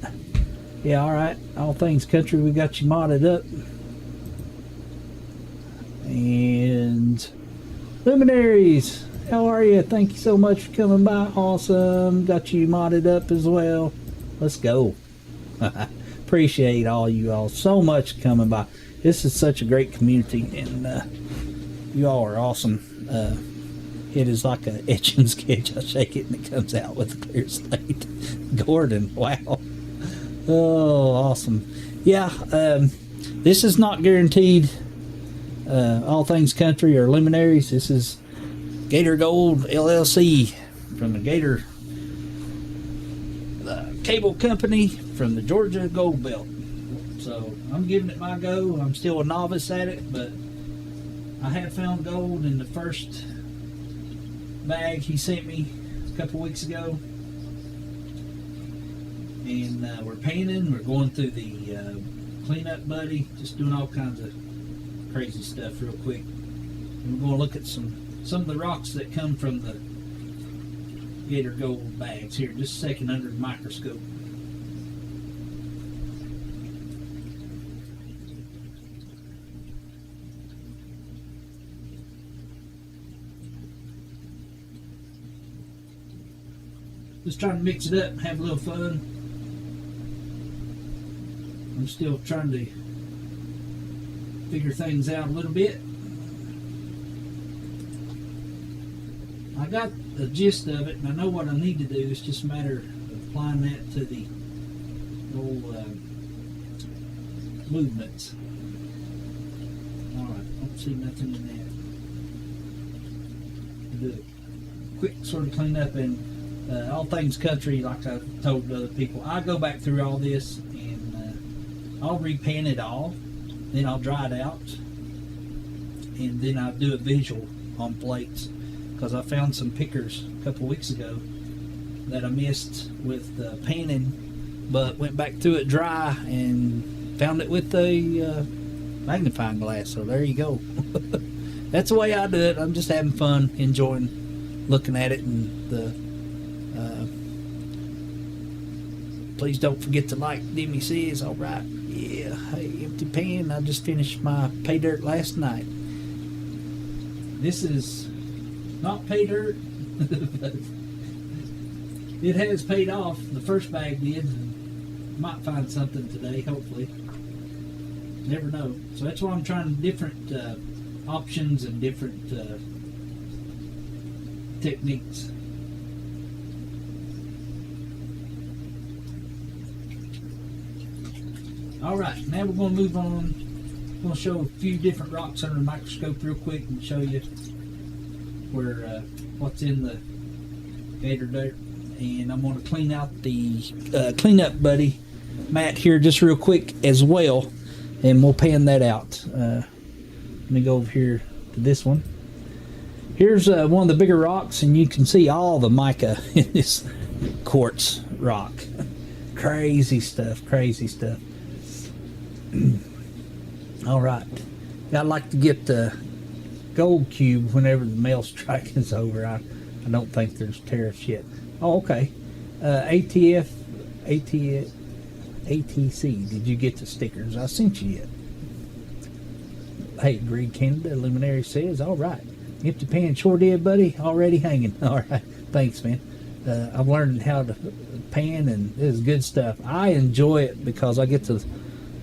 yeah, alright. All things country, we got you modded up. And Luminaries, how are you? Thank you so much for coming by. Awesome. Got you modded up as well. Let's go. Appreciate all you all so much coming by. This is such a great community, and you all are awesome. It is like a etch and sketch. I shake it and it comes out with a clear slate. Gordon, wow. Oh, awesome. Yeah, this is not guaranteed all things country or luminaries. This is Gator Gold LLC from the Gator Cable Company from the Georgia Gold Belt. So I'm giving it my go. I'm still a novice at it, but I have found gold in the first bag he sent me a couple weeks ago. And we're painting, we're going through the cleanup buddy, just doing all kinds of crazy stuff real quick. And we're going to look at some of the rocks that come from the Gator Gold bags here. Just a second under the microscope. Just trying to mix it up and have a little fun. I'm still trying to figure things out a little bit. I got the gist of it, and I know what I need to do. It's just a matter of applying that to the old movements. Alright, don't see nothing in that. Do a quick sort of cleanup, and all things country, like I've told other people, I go back through all this and I'll repaint it all, then I'll dry it out, and then I'll do a visual on plates, because I found some pickers a couple weeks ago that I missed with painting, but went back through it dry and found it with a magnifying glass. So there you go. That's the way I do it. I'm just having fun, enjoying looking at it, and the please don't forget to like, Demi says. All right. Yeah. Hey, empty pan. I just finished my pay dirt last night. This is not pay dirt, but it has paid off. The first bag did. Might find something today, hopefully. Never know. So that's why I'm trying different options and different techniques. All right, now we're going to move on. I'm going to show a few different rocks under the microscope real quick and show you where what's in the Gator dirt. And I'm going to clean out the cleanup buddy mat here just real quick as well, and we'll pan that out. Let me go over here to this one. Here's one of the bigger rocks, and you can see all the mica in this quartz rock. Crazy stuff, crazy stuff. All right, I like to get the gold cube whenever the mail strike is over. I don't think there's tariffs yet. Oh, okay. ATC. Did you get the stickers I sent you yet? Hey, Greg Canada Luminary says, all right. Empty pan sure did, buddy. Already hanging. All right. Thanks, man. I've learned how to pan, and it is good stuff. I enjoy it because I get to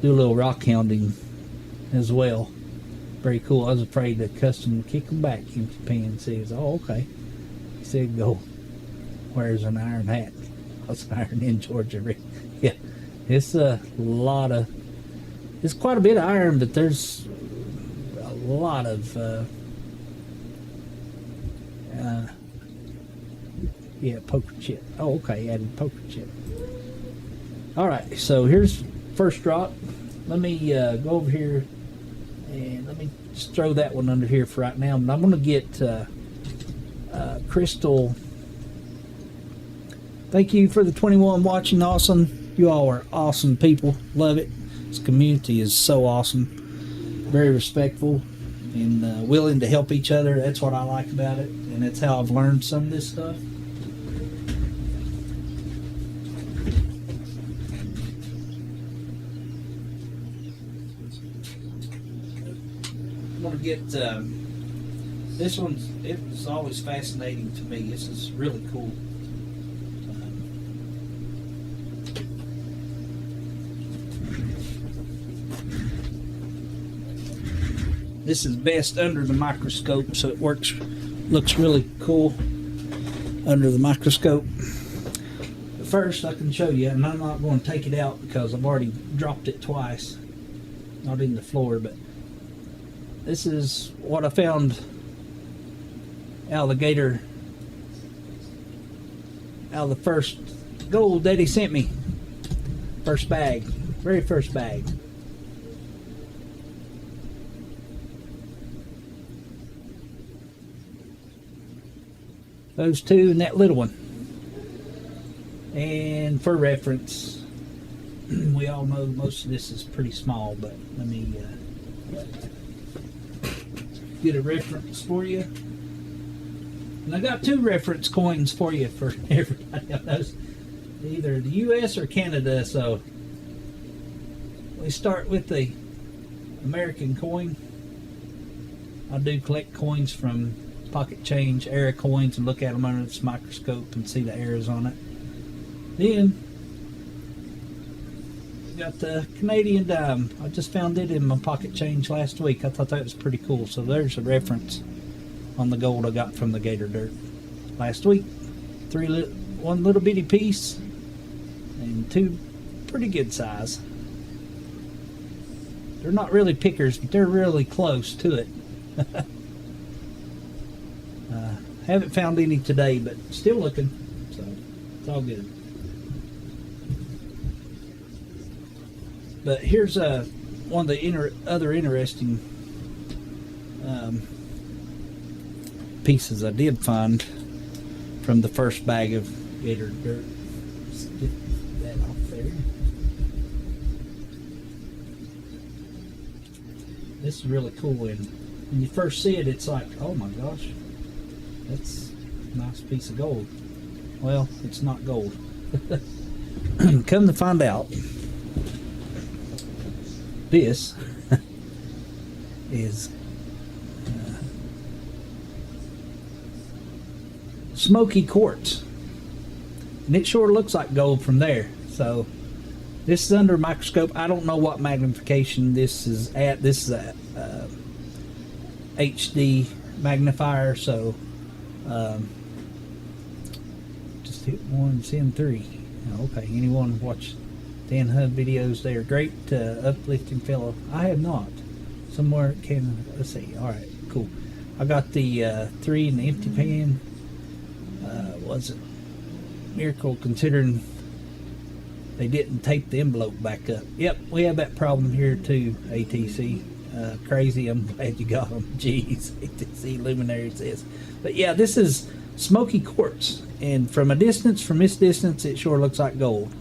do a little rock hounding as well. Very cool. I was afraid the customer would kick them back. Empty pan says, oh, okay. He said, go. Wears an iron hat. I was iron in Georgia. Yeah. It's a lot of, it's quite a bit of iron, but there's a lot of, yeah, poker chip. Oh, okay, added poker chip. All right, so here's first rock. Let me go over here and let me just throw that one under here for right now. But I'm going to get crystal. Thank you for the 21 watching. Awesome. You all are awesome people. Love it. This community is so awesome. Very respectful and willing to help each other. That's what I like about it, and that's how I've learned some of this stuff. I'm going to get this one. It was always fascinating to me. This is really cool. This is best under the microscope, so it looks really cool under the microscope. But first, I can show you, and I'm not going to take it out because I've already dropped it twice, not in the floor. But this is what I found out of the Gator, out of the first gold that he sent me. First bag, very first bag. Those two and that little one. And for reference, we all know most of this is pretty small, but let me get a reference for you. And I got two reference coins for you for everybody that knows either the US or Canada. So we start with the American coin. I do collect coins from pocket change, era coins, and look at them under this microscope and see the errors on it. Then we got the Canadian dime. I just found it in my pocket change last week. I thought that was pretty cool. So there's a reference on the gold I got from the Gator dirt last week. One little bitty piece and two pretty good size. They're not really pickers, but they're really close to it. Haven't found any today, but still looking, so it's all good. But here's one of the other interesting pieces I did find from the first bag of Gator dirt. Let's get that off there. This is really cool, and when you first see it, it's like, oh my gosh. That's a nice piece of gold. Well, it's not gold. Come to find out, this is smoky quartz. And it sure looks like gold from there. So this is under a microscope. I don't know what magnification this is at. This is a HD magnifier, so hit one, send three. Oh, okay, anyone watch Dan Hunt videos? They are great, uplifting fellow. I have not. Somewhere can, let's see. All right, cool. I got the 3 in the empty pan. Was it miracle considering they didn't tape the envelope back up? Yep, we have that problem here too, ATC. Crazy, I'm glad you got them. Jeez, ATC Luminary says. But yeah, this is smoky quartz, and from this distance, it sure looks like gold.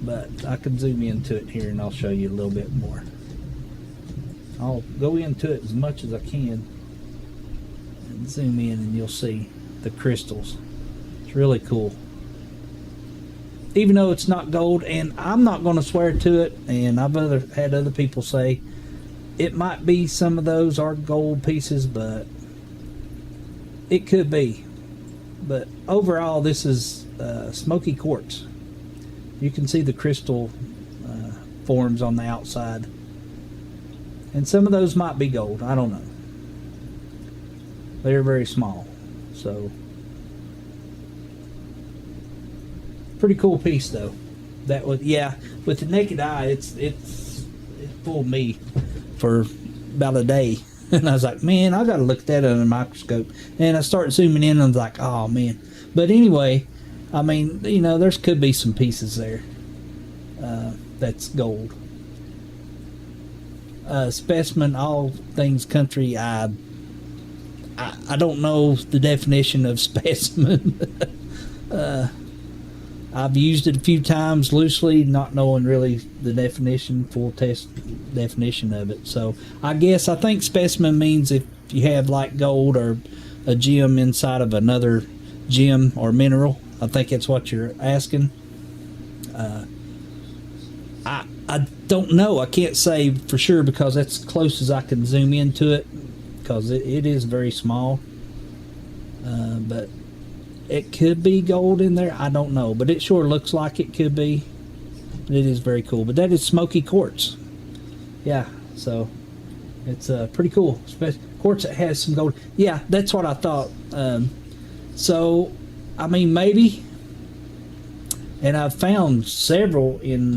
But I can zoom into it here and I'll show you a little bit more. I'll go into it as much as I can and zoom in, and you'll see the crystals. It's really cool. Even though it's not gold, and I'm not going to swear to it, and I've had other people say it might be some of those are gold pieces, but it could be. But overall, this is smoky quartz. You can see the crystal forms on the outside, and some of those might be gold. I don't know. They're very small, so pretty cool piece though. That was, yeah, with the naked eye, it fooled me for about a day. And I was like, man, I gotta look at that under a microscope. And I started zooming in and I was like, oh man. But anyway, I mean, you know, there could be some pieces there that's gold. Specimen, all things country, I don't know the definition of specimen. I've used it a few times loosely, not knowing really the definition, full test definition of it. So I think specimen means if you have like gold or a gem inside of another gem or mineral. I think that's what you're asking. I don't know. I can't say for sure because that's as close as I can zoom into it, because it is very small. But it could be gold in there. I don't know, but it sure looks like it could be. It is very cool. But that is smoky quartz. Yeah, so it's pretty cool. Quartz that has some gold. Yeah, that's what I thought. So, I mean, maybe. And I've found several in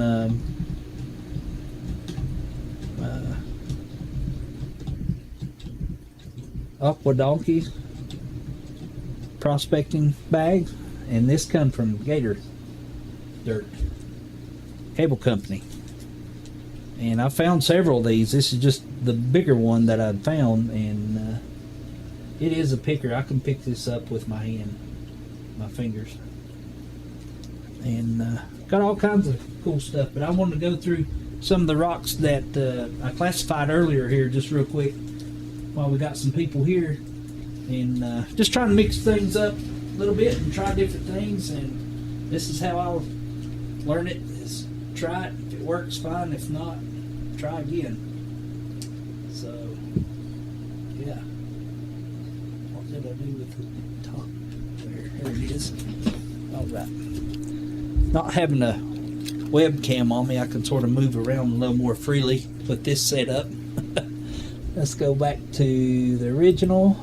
Aqua Donkeys prospecting bag, and this come from Gator Dirt Cable Company, and I found several of these. This is just the bigger one that I've found, and it is a picker. I can pick this up with my hand, my fingers, and got all kinds of cool stuff. But I wanted to go through some of the rocks that I classified earlier here just real quick while we got some people here, and just trying to mix things up a little bit and try different things. And this is how I'll learn it, is try it. If it works, fine. If not, try again. So yeah, what did I do with the top there? There it is. All right, not having a webcam on me, I can sort of move around a little more freely with this setup. Let's go back to the original,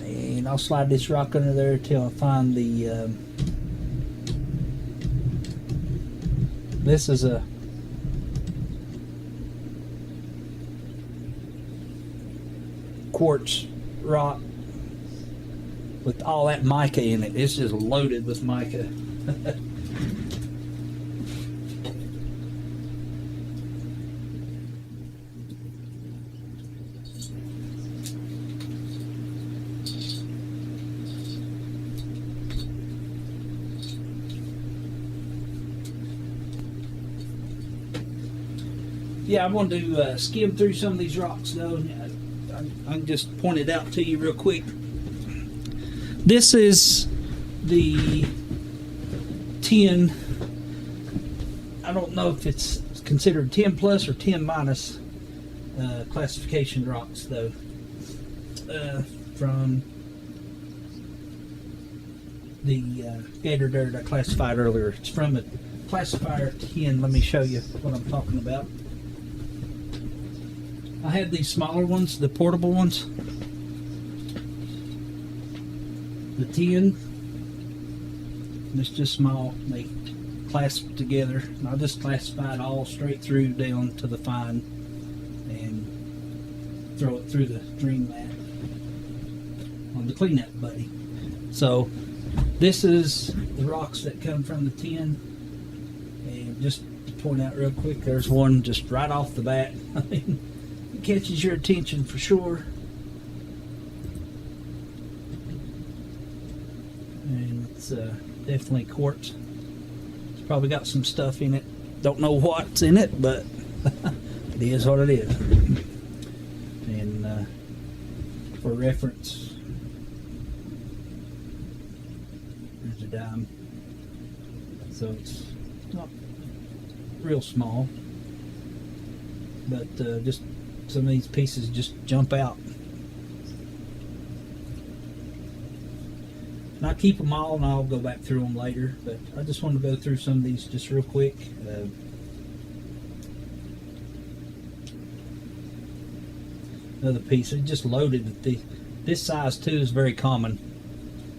and I'll slide this rock under there till I find the this is a quartz rock with all that mica in it. It's just loaded with mica. Yeah, I wanted to skim through some of these rocks though. I can just point it out to you real quick. This is the 10, I don't know if it's considered 10 plus or 10 minus classification rocks though, from the Gator Dirt I classified earlier. It's from a classifier 10. Let me show you what I'm talking about. I had these smaller ones, the portable ones, the 10, It's just small. They clasp together. And I'll just classify it all straight through down to the fine and throw it through the dream mat on the cleanup buddy. So this is the rocks that come from the tin. And just to point out real quick, there's one just right off the bat. I mean, it catches your attention for sure. And it's definitely quartz. It's probably got some stuff in it. Don't know what's in it, but it is what it is. And for reference, there's a dime. So it's not real small, but just some of these pieces just jump out. And I keep them all, and I'll go back through them later, but I just want to go through some of these just real quick. Another piece, it just loaded with this size too is very common.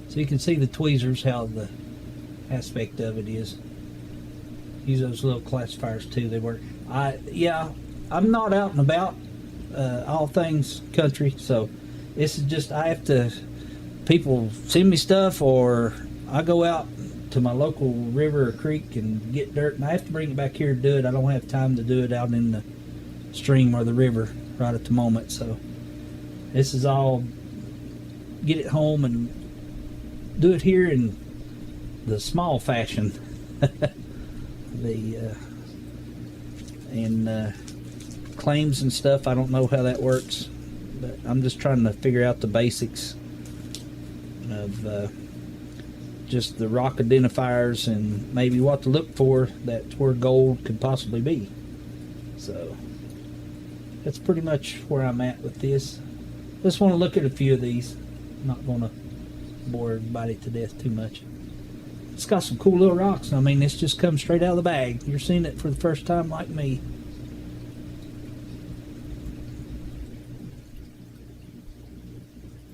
So you can see the tweezers, how the aspect of it is. Use those little classifiers too, they work. I'm not out and about all things country, so this is just, I have to, people send me stuff, or I go out to my local river or creek and get dirt, and I have to bring it back here to do it. I don't have time to do it out in the stream or the river right at the moment, so this is all get it home and do it here in the small fashion. Claims and stuff, I don't know how that works, but I'm just trying to figure out the basics of just the rock identifiers and maybe what to look for that's where gold could possibly be. So that's pretty much where I'm at with this. Just want to look at a few of these. I'm not going to bore everybody to death too much. It's got some cool little rocks. I mean, this just comes straight out of the bag. You're seeing it for the first time like me.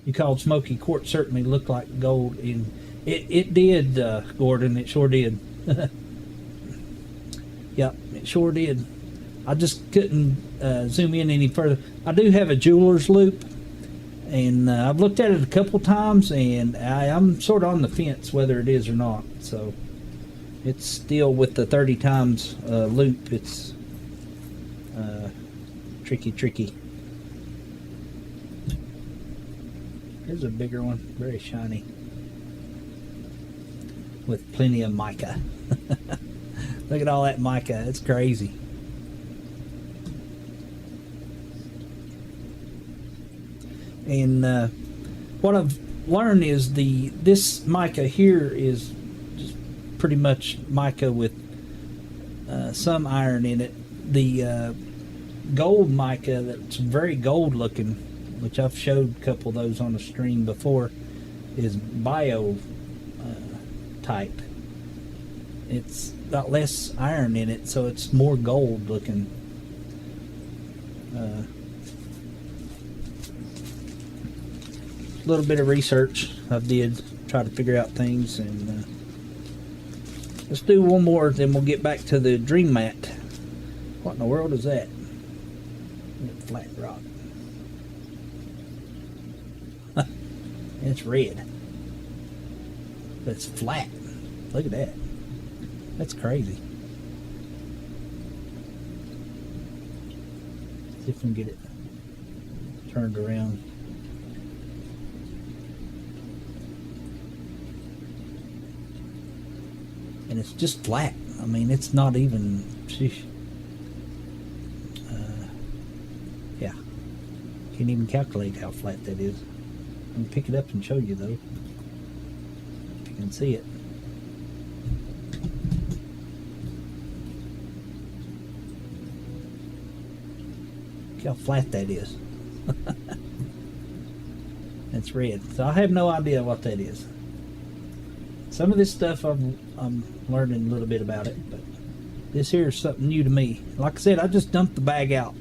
You called smoky quartz certainly looked like gold, and it did, Gordon. It sure did. Yep, it sure did. I just couldn't zoom in any further. I do have a jeweler's loop, and I've looked at it a couple times, and I'm sort of on the fence whether it is or not. So it's still with the 30 times loop. It's tricky. Here's a bigger one, very shiny, with plenty of mica. Look at all that mica, it's crazy. And what I've learned is this mica here is just pretty much mica with some iron in it. The gold mica that's very gold looking, which I've showed a couple of those on the stream before, is bio type. It's got less iron in it, so it's more gold looking. A little bit of research I did, try to figure out things, and let's do one more, then we'll get back to the dream mat. What in the world is that? Flat rock. It's red, but it's flat. Look at that. That's crazy. See if we can get it turned around. And it's just flat. I mean, it's not even, sheesh. Yeah, can't even calculate how flat that is. I can pick it up and show you though, if you can see it. Look how flat that is. It's red, so I have no idea what that is. Some of this stuff I'm learning a little bit about it, but this here is something new to me. Like I said, I just dumped the bag out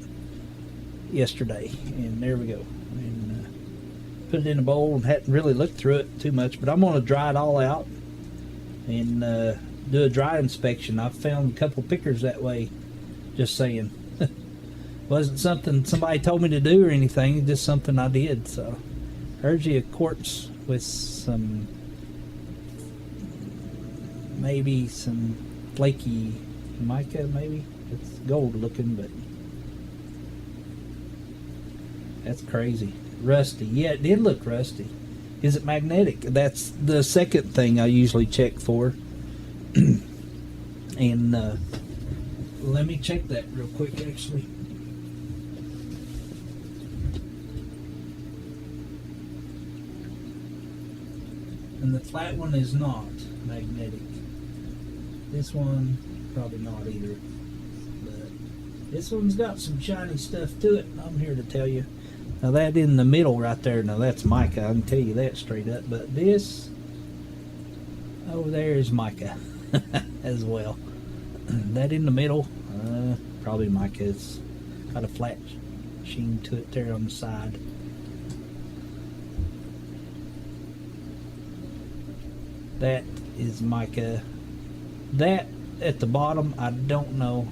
yesterday, and there we go. And put it in a bowl and hadn't really looked through it too much, but I'm going to dry it all out and do a dry inspection. I've found a couple pickers that way. Just saying. Wasn't something somebody told me to do or anything, it's just something I did. So here's you a quartz with some, maybe some flaky mica, maybe. It's gold looking, but that's crazy. Rusty. Yeah, it did look rusty. Is it magnetic? That's the second thing I usually check for. And let me check that real quick, actually. And the flat one is not magnetic. This one, probably not either. But this one's got some shiny stuff to it, I'm here to tell you. Now that in the middle right there, now that's mica, I can tell you that straight up. But this over there is mica as well. That in the middle, probably mica. It's got a flat sheen to it there on the side. That is mica. That at the bottom, I don't know.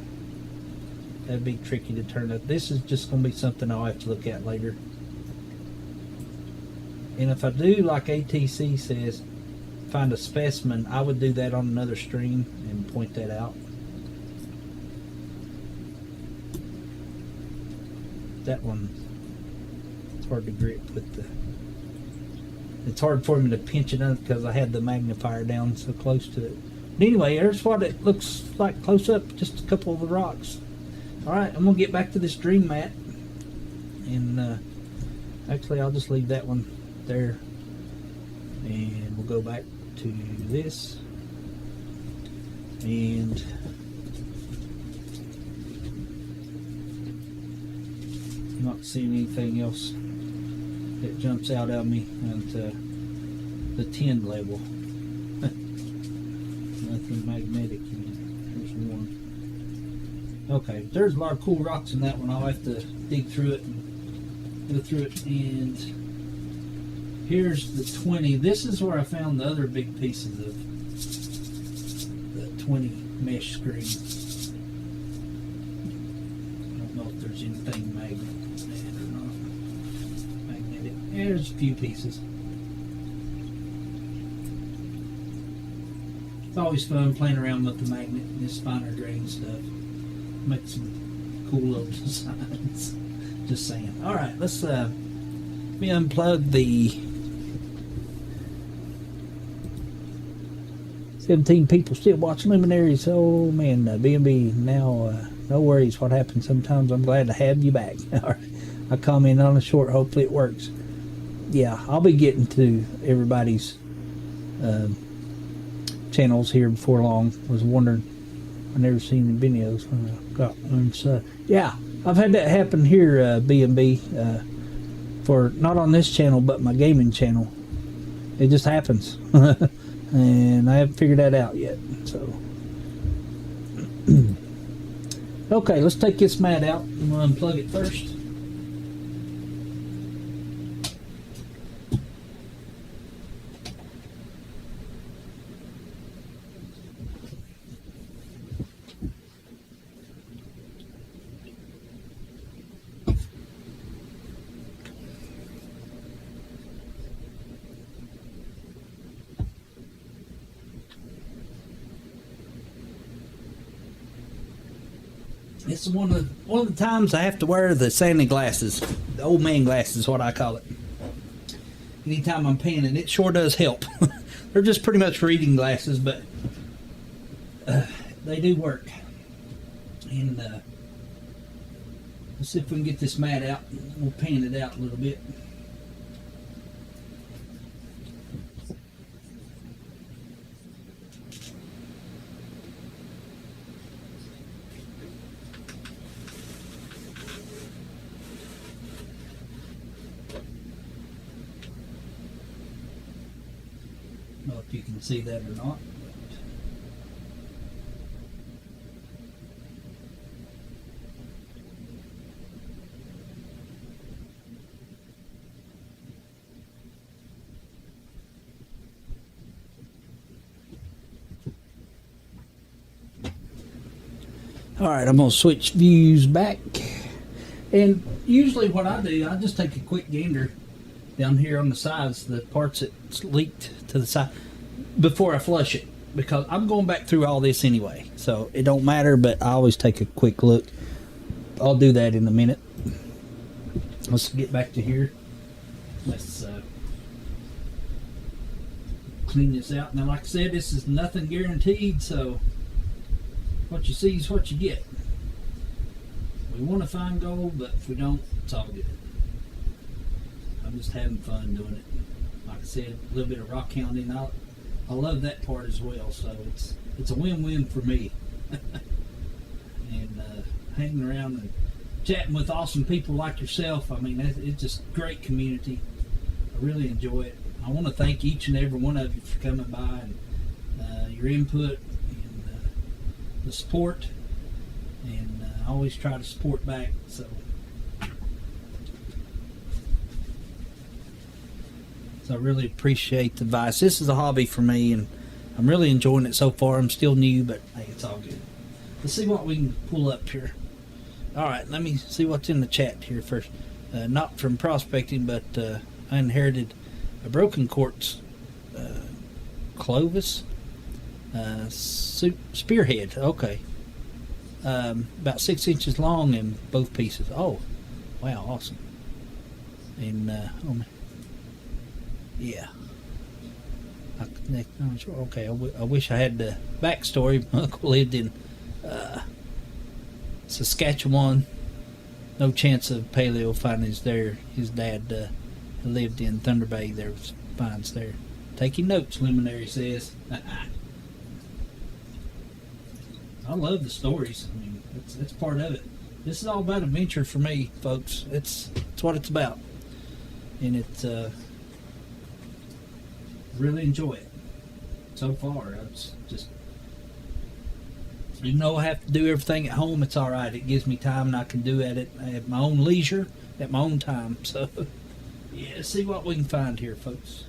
That'd be tricky to turn up. This is just going to be something I'll have to look at later. And if I do, like ATC says, find a specimen, I would do that on another stream and point that out. That one, it's hard to grip with the, it's hard for me to pinch it up because I had the magnifier down so close to it. But anyway, there's what it looks like close up, just a couple of the rocks. Alright, I'm going to get back to this dream mat. And actually, I'll just leave that one there. And we'll go back to this. And I'm not seeing anything else that jumps out at me at the 10 level. Nothing magnetic in it. There's one. Okay, there's a lot of cool rocks in that one. I'll have to dig through it and go through it. And here's the 20. This is where I found the other big pieces of the 20 mesh screen. I don't know if there's anything magnetic or not. Magnetic. There's a few pieces. It's always fun playing around with the magnet and this finer grain stuff. Make some cool little designs. Just saying. Alright, let's let me unplug the 17 people still watch Luminaries. Oh man, B&B now, no worries what happens sometimes. I'm glad to have you back. Alright, I'll comment on it short, hopefully it works. Yeah, I'll be getting to everybody's channels here before long. Was wondering, I never seen the videos when I got them. So yeah, I've had that happen here, B&B, for not on this channel but my gaming channel. It just happens. And I haven't figured that out yet. So okay, let's take this mat out. I'm gonna unplug it first. It's one of the times I have to wear the Santa glasses, the old man glasses, what I call it. Anytime I'm painting, it sure does help. They're just pretty much reading glasses, but they do work. And let's see if we can get this mat out. We'll paint it out a little bit. I don't know if you can see that or not. All right, I'm gonna switch views back. And usually what I do, I just take a quick gander down here on the sides, the parts that's leaked to the side, before I flush it, because I'm going back through all this anyway, so it don't matter, but I always take a quick look. I'll do that in a minute. Let's get back to here. Let's clean this out. Now, like I said, this is nothing guaranteed, so what you see is what you get. We want to find gold, but if we don't, it's all good. I'm just having fun doing it. Like I said, a little bit of rock hounding. I love that part as well, so it's a win-win for me. And hanging around and chatting with awesome people like yourself, I mean, it's just great community. I really enjoy it. I want to thank each and every one of you for coming by and your input and the support. And I always try to support back, so I really appreciate the advice. This is a hobby for me, and I'm really enjoying it so far. I'm still new, but hey, it's all good. Let's see what we can pull up here. All right, let me see what's in the chat here first. Not from prospecting, but I inherited a broken quartz Clovis spearhead. Okay. About 6 inches long in both pieces. Oh, wow, awesome. And yeah. Okay, I wish I had the backstory. My uncle lived in Saskatchewan. No chance of paleo findings there. His dad lived in Thunder Bay. There was finds there. Taking notes, Luminary says. I love the stories. I mean, it's part of it. This is all about adventure for me, folks. It's what it's about, and it's really enjoy it so far. It's just, even though I have to do everything at home, it's all right. It gives me time, and I can do it at my own leisure, at my own time. So, yeah, see what we can find here, folks.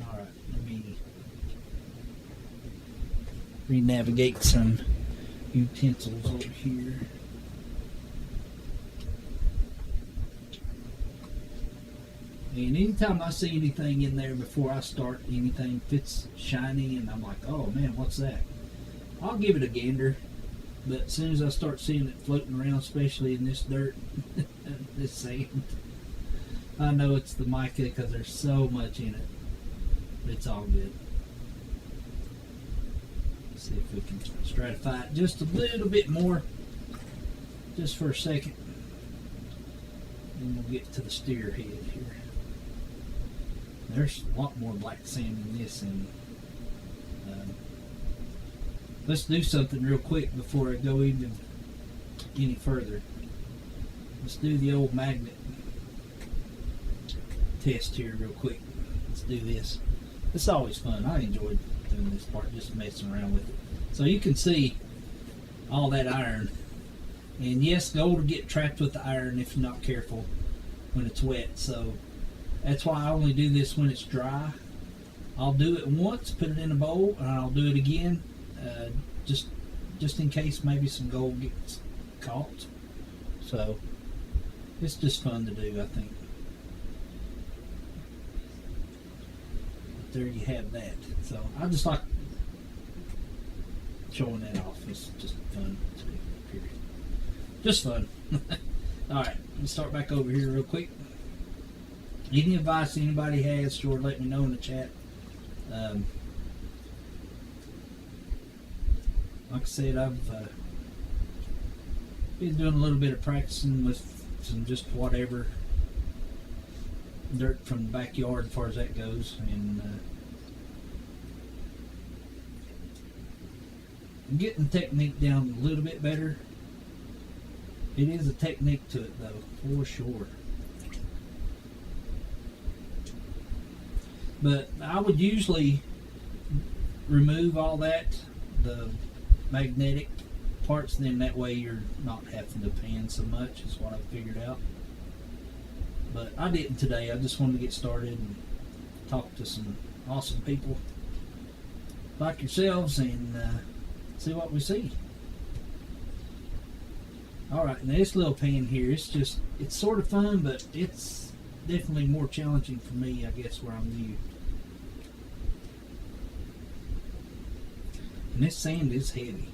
All right, let me re-navigate some utensils over here. And anytime I see anything in there before I start anything, if it's shiny and I'm like, oh man, what's that? I'll give it a gander. But as soon as I start seeing it floating around, especially in this dirt, this sand, I know it's the mica because there's so much in it. But it's all good. Let's see if we can stratify it just a little bit more, just for a second. And we'll get to the steer head here. There's a lot more black sand in this, and let's do something real quick before I go even any further. Let's do the old magnet test here real quick. Let's do this. It's always fun. I enjoy doing this part, just messing around with it. So you can see all that iron. And yes, gold will get trapped with the iron if you're not careful when it's wet. So that's why I only do this when it's dry. I'll do it once, put it in a bowl, and I'll do it again, just in case maybe some gold gets caught. So it's just fun to do, I think. But there you have that. So I just like showing that off. It's just fun to do, period. Just fun. Alright, let's start back over here real quick. Any advice anybody has, sure, let me know in the chat. Like I said, I've been doing a little bit of practicing with some just whatever dirt from the backyard as far as that goes, and I'm getting the technique down a little bit better. It is a technique to it though, for sure. But I would usually remove all that, the magnetic parts, then that way you're not having to pan so much, is what I figured out. But I didn't today. I just wanted to get started and talk to some awesome people. like yourselves and see what we see. Alright, now this little pan here, it's sort of fun, but it's definitely more challenging for me, I guess, where I'm new. And this sand is heavy.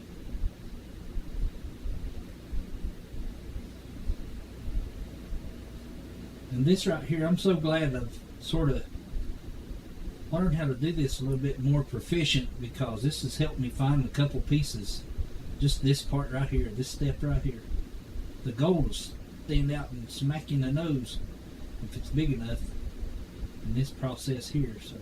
And this right here, I'm so glad I've sort of learned how to do this a little bit more proficient, because this has helped me find a couple pieces. Just this part right here, this step right here. The gold will stand out and smack you in the nose if it's big enough in this process here. So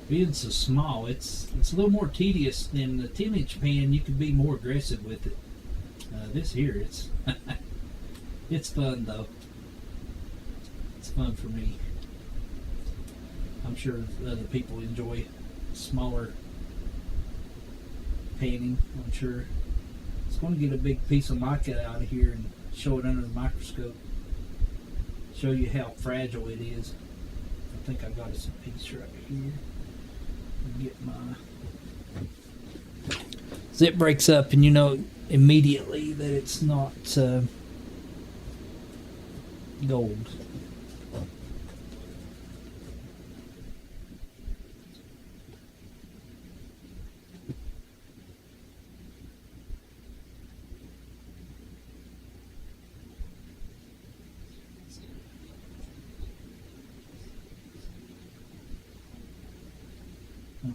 being so small, it's a little more tedious than the 10-inch pan. You can be more aggressive with it. This here, it's it's fun though. It's fun for me. I'm sure other people enjoy smaller panning. I'm sure. It's going to get a big piece of mica out of here and show it under the microscope. Show you how fragile it is. I think I got a piece right here. Get my zip breaks up, and you know immediately that it's not gold.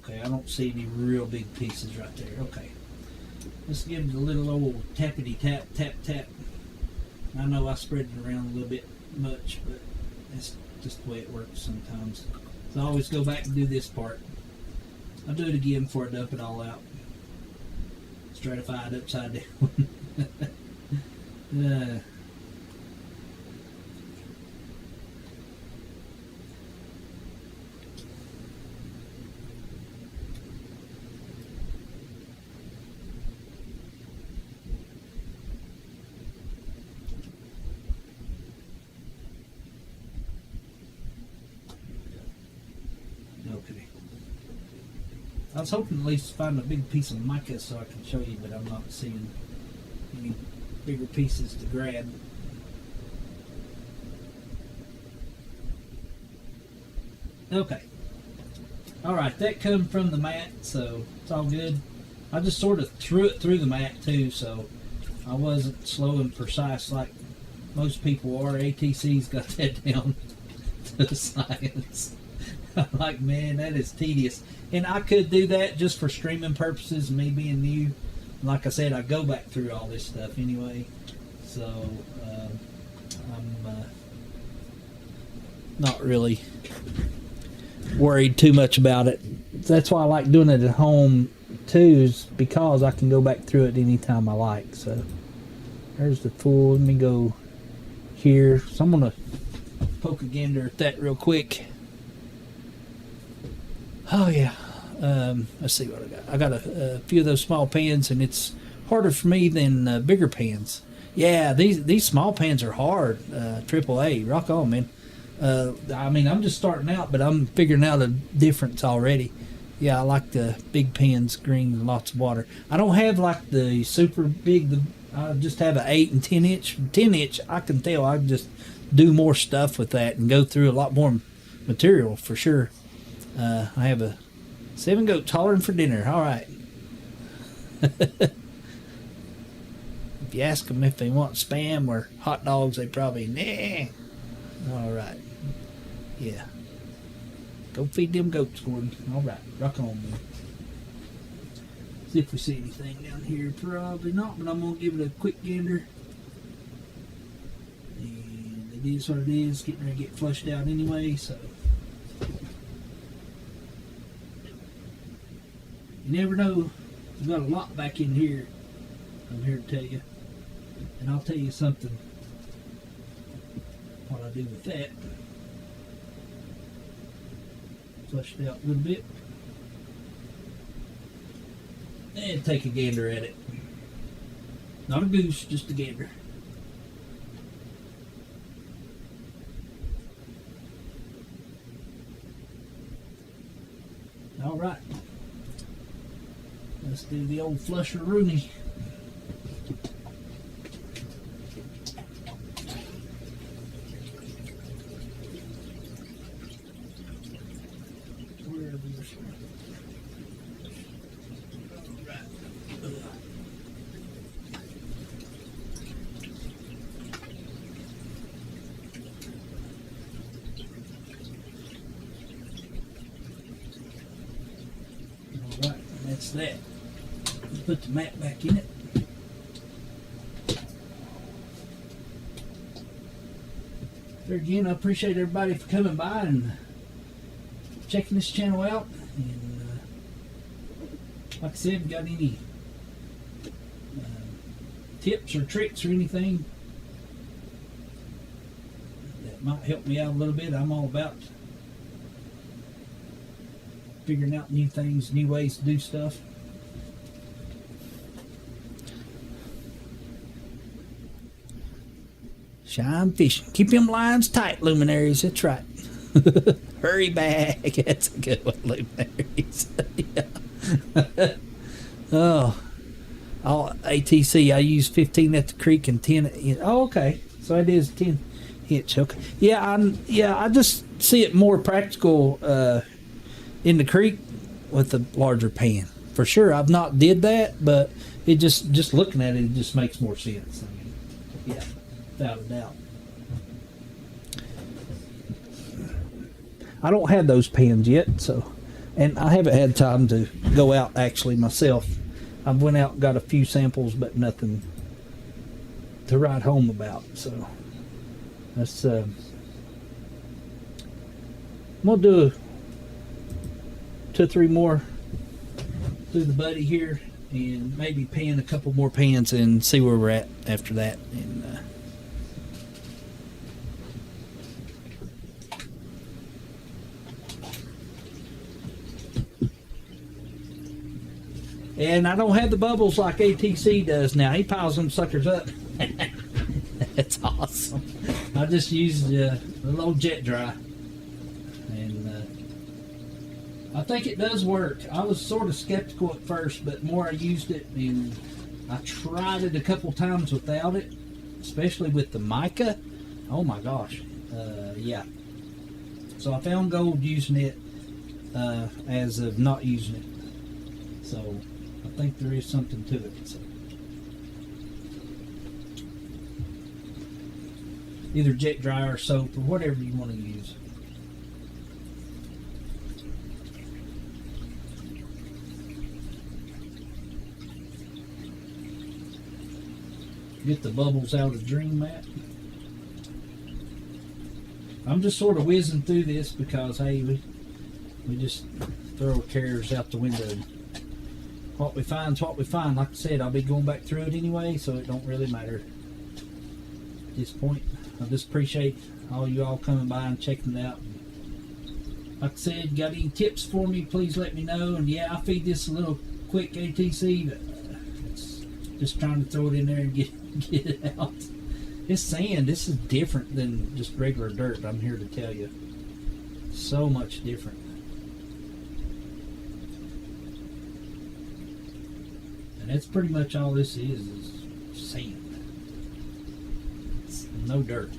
Okay, I don't see any real big pieces right there. Okay. Let's give it a little old tappity tap, tap, tap. I know I spread it around a little bit much, but that's just the way it works sometimes. So I always go back and do this part. I'll do it again before I dump it all out. Stratified upside down. Okay. I was hoping at least to find a big piece of mica so I can show you, but I'm not seeing any bigger pieces to grab. Okay. Alright, that come from the mat, so it's all good. I just sort of threw it through the mat too, so I wasn't slow and precise like most people are. ATC's got that down to the science. I'm like, man, that is tedious. And I could do that just for streaming purposes, me being new. Like I said, I go back through all this stuff anyway. So, I'm not really worried too much about it. That's why I like doing it at home too, is because I can go back through it anytime I like. So, there's the full. Let me go here. So I'm going to poke a gander at that real quick. Oh yeah, let's see what I got. I got a few of those small pans, and it's harder for me than bigger pans. Yeah, these small pans are hard. AAA, rock on, man. I mean, I'm just starting out, but I'm figuring out a difference already. Yeah, I like the big pans, green, and lots of water. I don't have like the super big. I just have an 8 and 10 inch. 10 inch, I can tell I can just do more stuff with that and go through a lot more material for sure. I have a 7 goats hollering for dinner. All right. If you ask them if they want Spam or hot dogs, they probably, nah. All right. Yeah. Go feed them goats, Gordon. All right. Rock on, man. See if we see anything down here. Probably not, but I'm going to give it a quick gander. And it is what it is. Getting ready to get flushed out anyway, so. You never know. We've got a lot back in here. I'm here to tell you. And I'll tell you something, what I do with that. Flush it out a little bit. And take a gander at it. Not a goose, just a gander. All right. Let's do the old flusher-rooney. Alright, that's that. Let's put the mat back in it. There again, I appreciate everybody for coming by and checking this channel out. And like I said, got any tips or tricks or anything that might help me out a little bit, I'm all about figuring out new things, new ways to do stuff. Shine fishing. Keep them lines tight, luminaries. That's right. Hurry back. That's a good one, luminaries. Yeah. Oh, ATC. I use 15 at the creek and 10. Oh, okay. So it is 10 inch. Okay. Yeah, I just see it more practical in the creek with the larger pan. For sure, I've not did that, but it just looking at it just makes more sense. I mean, yeah. Without a doubt. I don't have those pans yet, so, and I haven't had time to go out actually myself. I went out and got a few samples, but nothing to write home about. So that's I'm gonna do 2 or 3 more through the buddy here, and maybe pan a couple more pans and see where we're at after that. And I don't have the bubbles like ATC does now. He piles them suckers up. That's awesome. I just used a little jet dry. And I think it does work. I was sort of skeptical at first, but the more I used it, and I tried it a couple times without it, especially with the mica. Oh my gosh. Yeah. So I found gold using it as of not using it. So I think there is something to it. So either jet dry or soap or whatever you want to use. Get the bubbles out of the dream mat. I'm just sort of whizzing through this because hey, we just throw cares out the window. What we find's what we find. Like I said, I'll be going back through it anyway, so it don't really matter at this point. I just appreciate all you all coming by and checking it out. Like I said, got any tips for me, please let me know. And yeah, I feed this a little quick ATC, but it's just trying to throw it in there and get it out. This sand, this is different than just regular dirt, I'm here to tell you. So much different. And that's pretty much all this is sand. It's no dirt.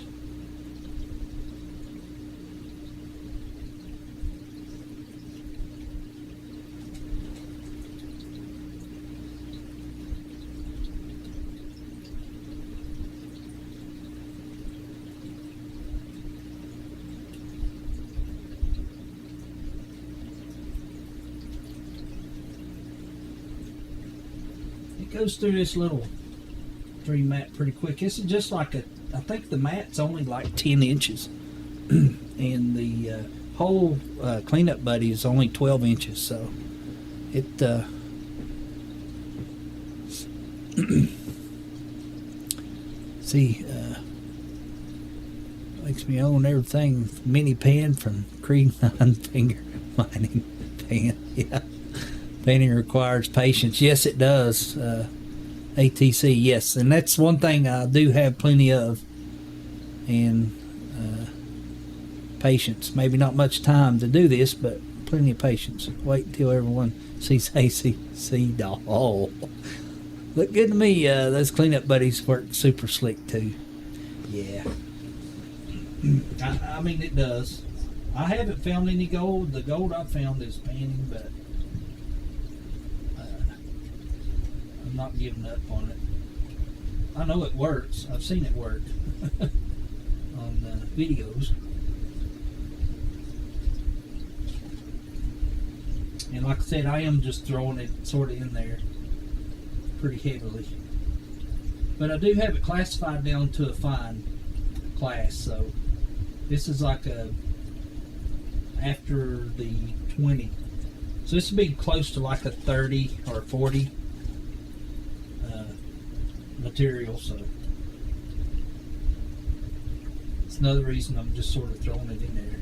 Goes through this little dream mat pretty quick. This is just like I think the mat's only like 10 inches and the whole cleanup buddy is only 12 inches, so it see, makes me own everything. Mini pan from Creed 9-finger mining pan. Yeah. Painting requires patience. Yes, it does. ATC, yes. And that's one thing I do have plenty of. And patience. Maybe not much time to do this, but plenty of patience. Wait until everyone sees ACC. Oh, look good to me. Those cleanup buddies work super slick too. Yeah. I mean, it does. I haven't found any gold. The gold I've found is panning, but I'm not giving up on it. I know it works. I've seen it work on videos. And like I said, I am just throwing it sort of in there pretty heavily. But I do have it classified down to a fine class, so this is like a after the 20. So this would be close to like a 30 or 40 material, so it's another reason I'm just sort of throwing it in there.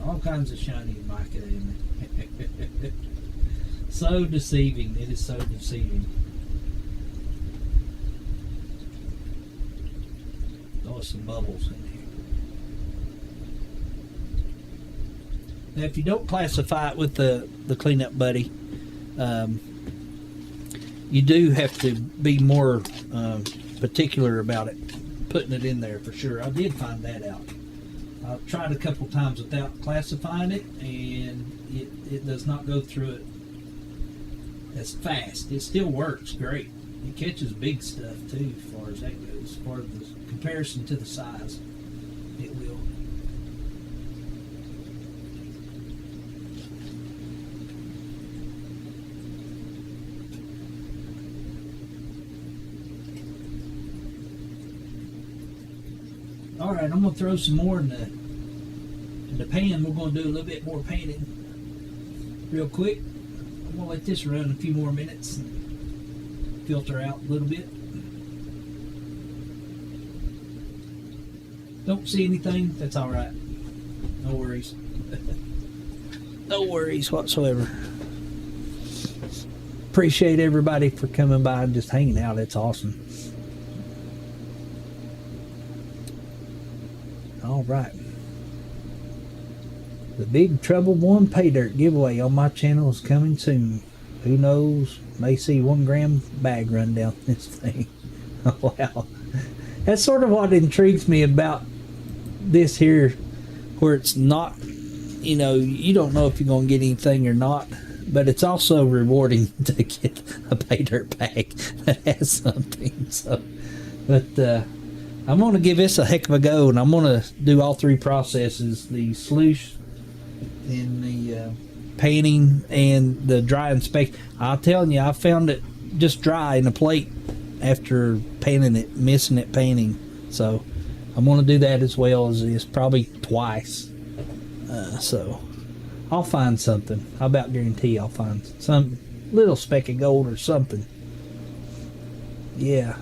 All kinds of shiny mica in there. So deceiving. It is so deceiving. Oh, some bubbles in here. Now, if you don't classify it with the cleanup buddy, you do have to be more particular about it, putting it in there for sure. I did find that out. I've tried a couple times without classifying it, and it does not go through it as fast. It still works great. It catches big stuff too, as far as that goes. As far as the comparison to the size, it will. All right, I'm gonna throw some more in the pan. We're gonna do a little bit more painting real quick. I'm gonna let this run a few more minutes and filter out a little bit. Don't see anything? That's all right. No worries. No worries whatsoever. Appreciate everybody for coming by and just hanging out. It's awesome. All right. The Big Trouble 1 pay dirt giveaway on my channel is coming soon. Who knows? May see 1 gram bag run down this thing. Wow. That's sort of what intrigues me about this here, where it's not, you know, you don't know if you're going to get anything or not, but it's also rewarding to get a pay dirt bag that has something. So, but I'm going to give this a heck of a go, and I'm going to do all 3 processes: the sluice, and the painting, and the dry inspection. I'm telling you, I found it just dry in a plate after painting it, missing it painting. So I'm going to do that as well as this, probably twice. So I'll find something. I about guarantee I'll find some little speck of gold or something. Yeah.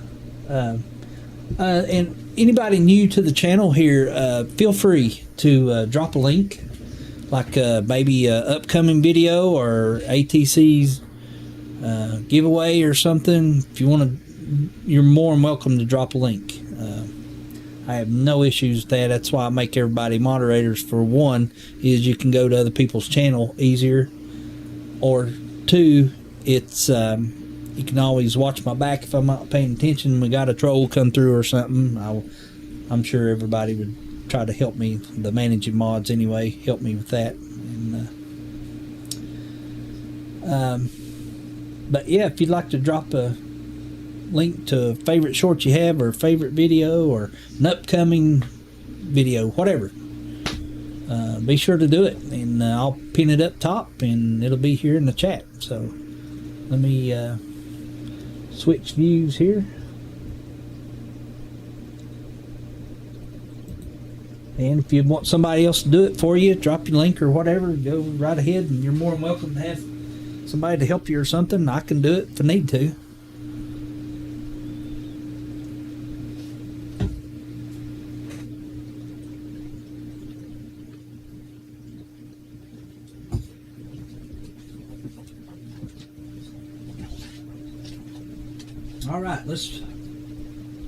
And anybody new to the channel here, feel free to drop a link, like maybe a upcoming video or ATC's giveaway or something. If you want to, you're more than welcome to drop a link. I have no issues with that. That's why I make everybody moderators. For one, is you can go to other people's channel easier, or 2, it's you can always watch my back if I'm not paying attention. We got a troll come through or something. I'm sure everybody would try to help me. The managing mods anyway, help me with that. And, but yeah, if you'd like to drop a link to a favorite short you have, or favorite video, or an upcoming video, whatever, be sure to do it, and I'll pin it up top, and it'll be here in the chat. So let me switch views here, and if you want somebody else to do it for you, drop your link or whatever, go right ahead, and you're more than welcome to have somebody to help you or something. I can do it if I need to. Alright, let's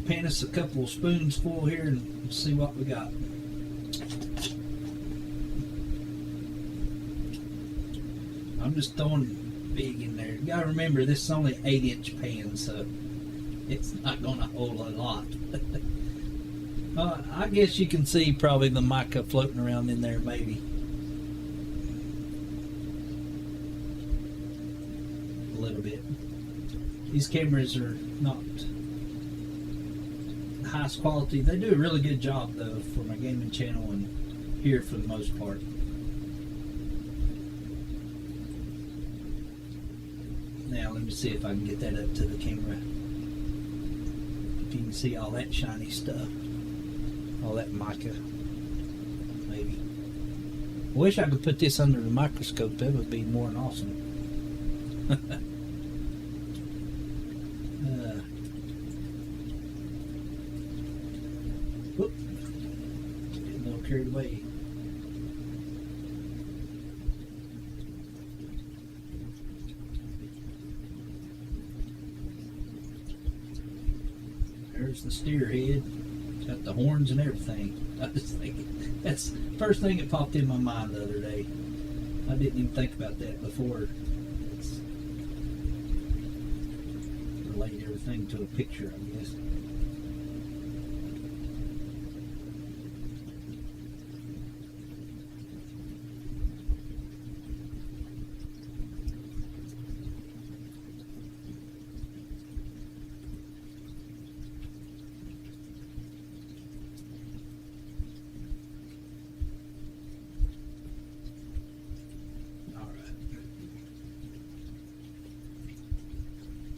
pan us a couple of spoons full here and see what we got. I'm just throwing big in there. You gotta remember, this is only 8-inch pan, so it's not gonna hold a lot. I guess you can see probably the mica floating around in there, maybe. A little bit. These cameras are not the highest quality. They do a really good job, though, for my gaming channel and here for the most part. Now, let me see if I can get that up to the camera. If you can see all that shiny stuff. All that mica. Maybe. I wish I could put this under the microscope. That would be more than awesome. Whoop. Getting a little carried away. There's the steer head. It's got the horns and everything. I was thinking, that's the first thing that popped in my mind the other day. I didn't even think about that before. It's relate everything to a picture, I guess.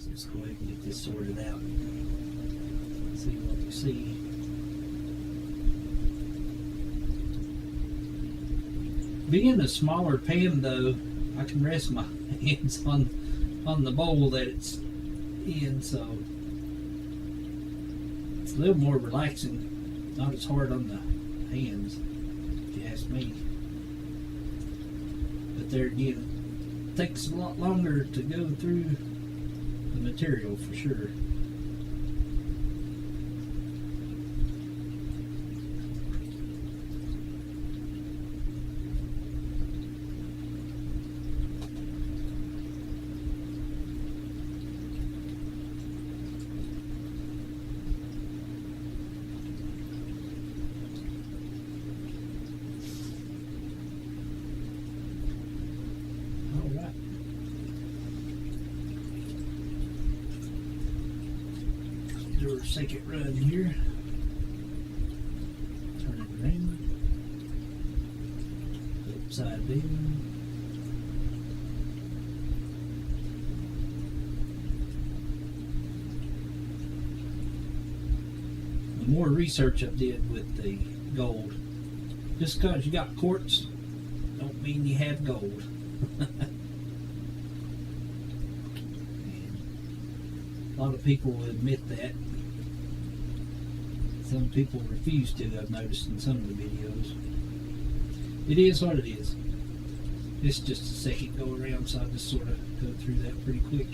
Let's go ahead and get this sorted out. See what we see. Being a smaller pan, though, I can rest my hands on the bowl that it's in, so it's a little more relaxing. Not as hard on the hands, if you ask me. But there again, it takes a lot longer to go through the material for sure. Do our second run here. Turn it around. Upside down. The more research I did with the gold, just because you got quartz don't mean you have gold. A lot of people will admit that. Some people refuse to, I've noticed in some of the videos. It is what it is. It's just a second go around, so I just sort of go through that pretty quick.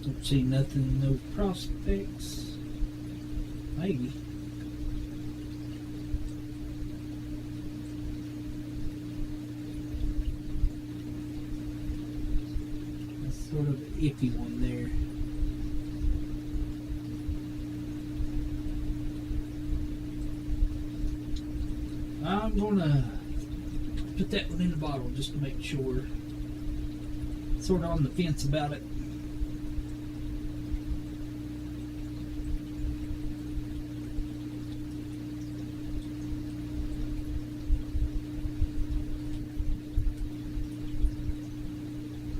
Don't see nothing, no prospects. Maybe. That's sort of an iffy one there. I'm gonna put that one in the bottle just to make sure. Sort of on the fence about it.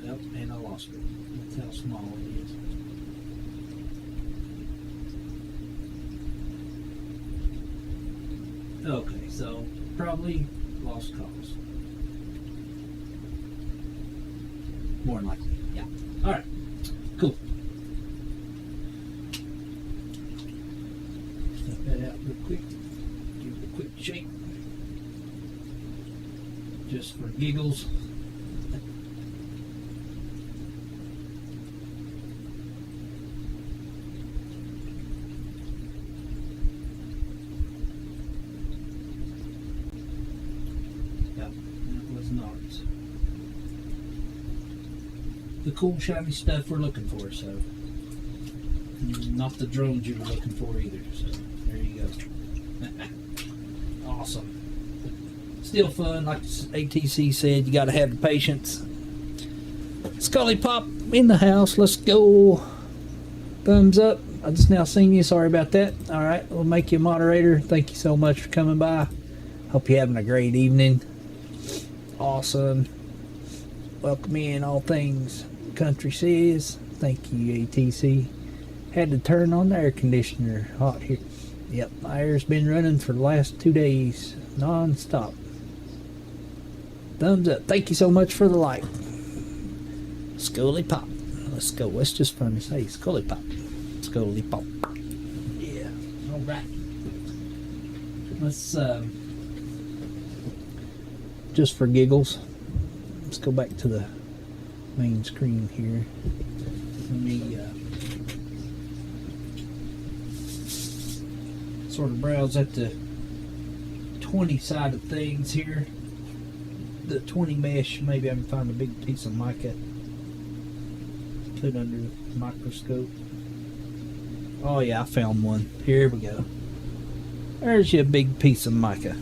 Well, and I lost it. That's how small it is. Okay, so probably lost cause. More than likely, yeah. Alright, cool. Set that out real quick. Give it a quick shake. Just for giggles. the cool shiny stuff we're looking for. So not the drones you were looking for either. So there you go. Awesome. Still fun, like ATC said. You got to have the patience. Scully Pop in the house. Let's go. Thumbs up. I just now seen you. Sorry about that. All right, we'll make you a moderator. Thank you so much for coming by. Hope you're having a great evening. Awesome. Welcome in all things country says. Thank you, ATC. Had to turn on the air conditioner. Hot here. Yep, my air's been running for the last 2 days, non-stop. Thumbs up. Thank you so much for the like. Scully Pop. Let's go. Let's just fun to say Scully Pop. Scully Pop. Yeah. All right. Let's just for giggles, let's go back to the main screen here. Let me sort of browse at the 20 side of things here. The 20 mesh, maybe I can find a big piece of mica, put under the microscope. Oh yeah, I found one. Here we go. There's your big piece of mica.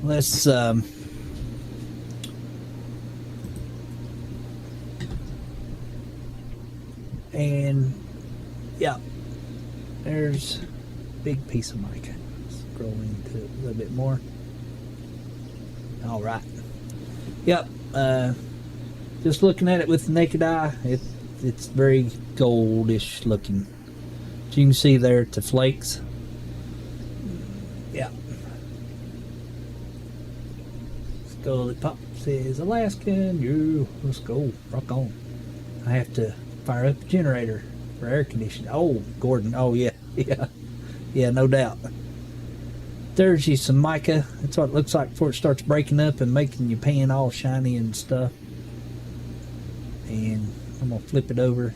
Let's and yeah, there's a big piece of mica. Scroll into it a little bit more. All right. Yep. Just looking at it with the naked eye, it's very goldish looking. As you can see there, the flakes. Yeah. Scully Pop says Alaskan. You. Let's go. Rock on. I have to fire up the generator for air conditioning. Oh, Gordon. Oh yeah. Yeah. Yeah. No doubt. There's you some mica. That's what it looks like before it starts breaking up and making your pan all shiny and stuff. And I'm gonna flip it over,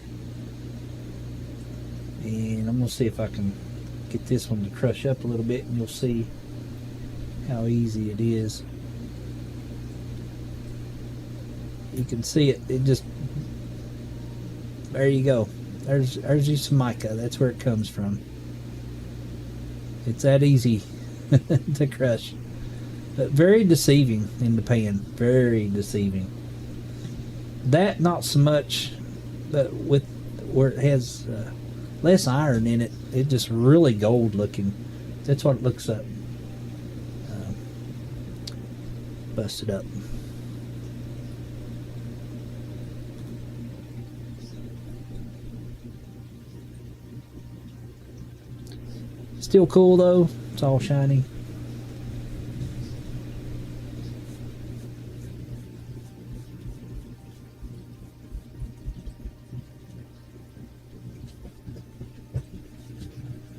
and I'm gonna see if I can get this one to crush up a little bit, and you'll see how easy it is. You can see it. It just, there you go. There's you some mica. That's where it comes from. It's that easy to crush, but very deceiving in the pan. Very deceiving. That not so much, but with where it has less iron in it, it's just really gold looking. That's what it looks like. Busted up. Still cool though. It's all shiny.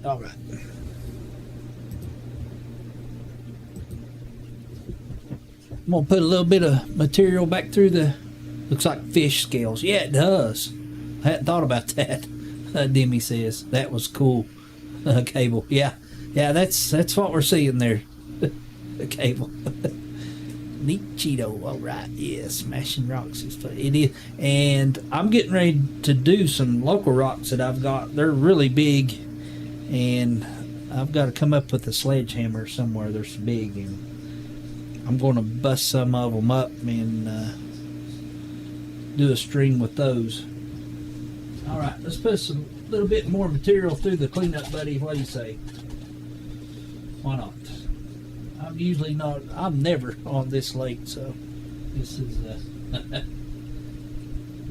All right. I'm gonna put a little bit of material back through the, looks like fish scales. Yeah, it does. I hadn't thought about that. Demi says that was cool. Cable. Yeah, that's what we're seeing there. The cable. Neat Cheeto. All right. Yeah, smashing rocks is fun. It is, and I'm getting ready to do some local rocks that I've got. They're really big. And I've got to come up with a sledgehammer somewhere. They're so big, and I'm going to bust some of them up and do a stream with those. All right, let's put some little bit more material through the cleanup buddy. What do you say? Why not? I'm usually not. I'm never on this late, so this is.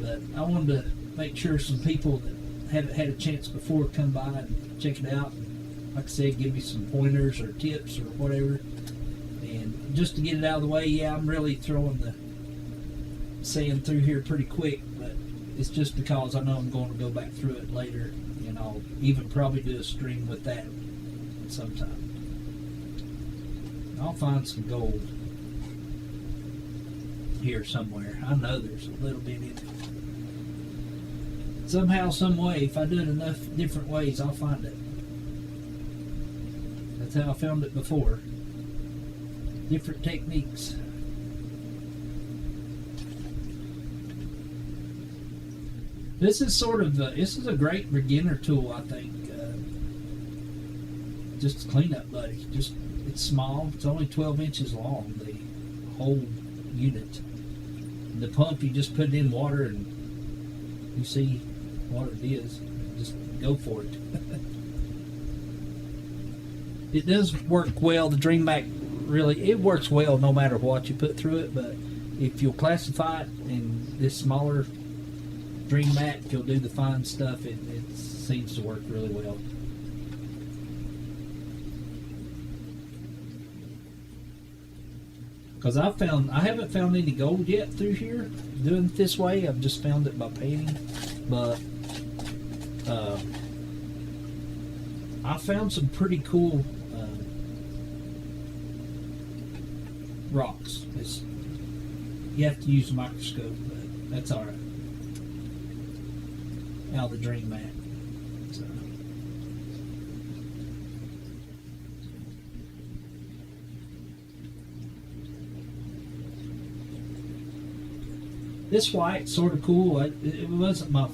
But I wanted to make sure some people that haven't had a chance before come by and check it out. Like I said, give me some pointers or tips or whatever. And just to get it out of the way, yeah, I'm really throwing the sand through here pretty quick, but it's just because I know I'm going to go back through it later, and I'll even probably do a stream with that sometime. I'll find some gold here somewhere. I know there's a little bit in it. Somehow, some way, if I do it enough different ways, I'll find it. That's how I found it before. Different techniques. This is sort of this is a great beginner tool, I think. Just a cleanup buddy. It's small. It's only 12 inches long. The whole unit. The pump, you just put it in water and you see what it is. Just go for it. It does work well. The Dream Mac really, it works well no matter what you put through it. But if you'll classify it in this smaller Dream Mac, you'll do the fine stuff. It seems to work really well. Because I haven't found any gold yet through here doing it this way. I've just found it by painting. But I found some pretty cool rocks. You have to use a microscope, but that's all right. Out of the Dream Mac. So. This white's sort of cool. It wasn't my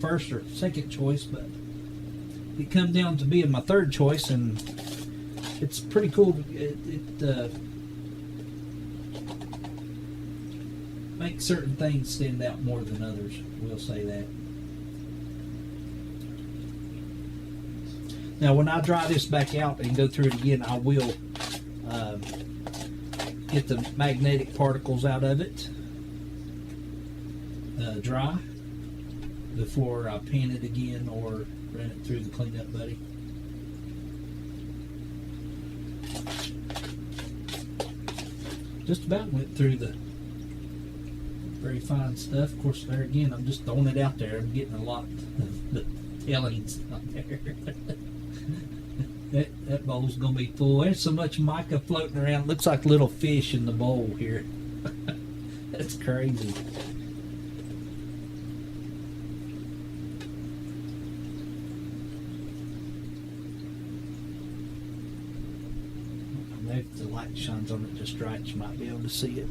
first or second choice, but it come down to being my third choice, and it's pretty cool. It makes certain things stand out more than others. We'll say that. Now, when I dry this back out and go through it again, I will get the magnetic particles out of it dry before I pan it again or run it through the cleanup buddy. Just about went through the very fine stuff. Of course, there again, I'm just throwing it out there. I'm getting a lot of the tailings out there. That bowl's gonna be full. There's so much mica floating around. Looks like little fish in the bowl here. That's crazy. Maybe if the light shines on it just right, you might be able to see it.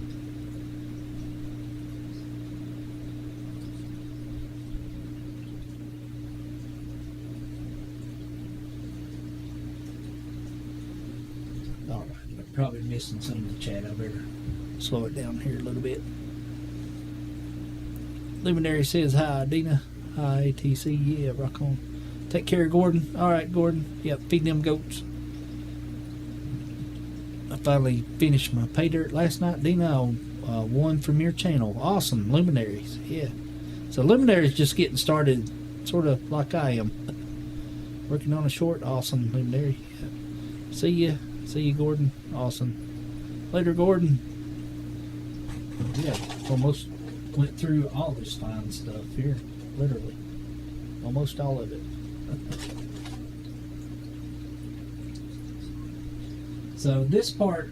Alright, I'm probably missing some of the chat. I better slow it down here a little bit. Luminary says hi, Dina. Hi, ATC. Yeah, rock on. Take care, Gordon. Alright, Gordon. Yep, feed them goats. I finally finished my pay dirt last night, Dina, on one from your channel. Awesome, Luminaries. Yeah. So Luminaries just getting started, sort of like I am. Working on a short. Awesome, Luminary. Yeah. See you, Gordon. Awesome. Later, Gordon. Yeah, almost went through all this fine stuff here, literally. Almost all of it. So this part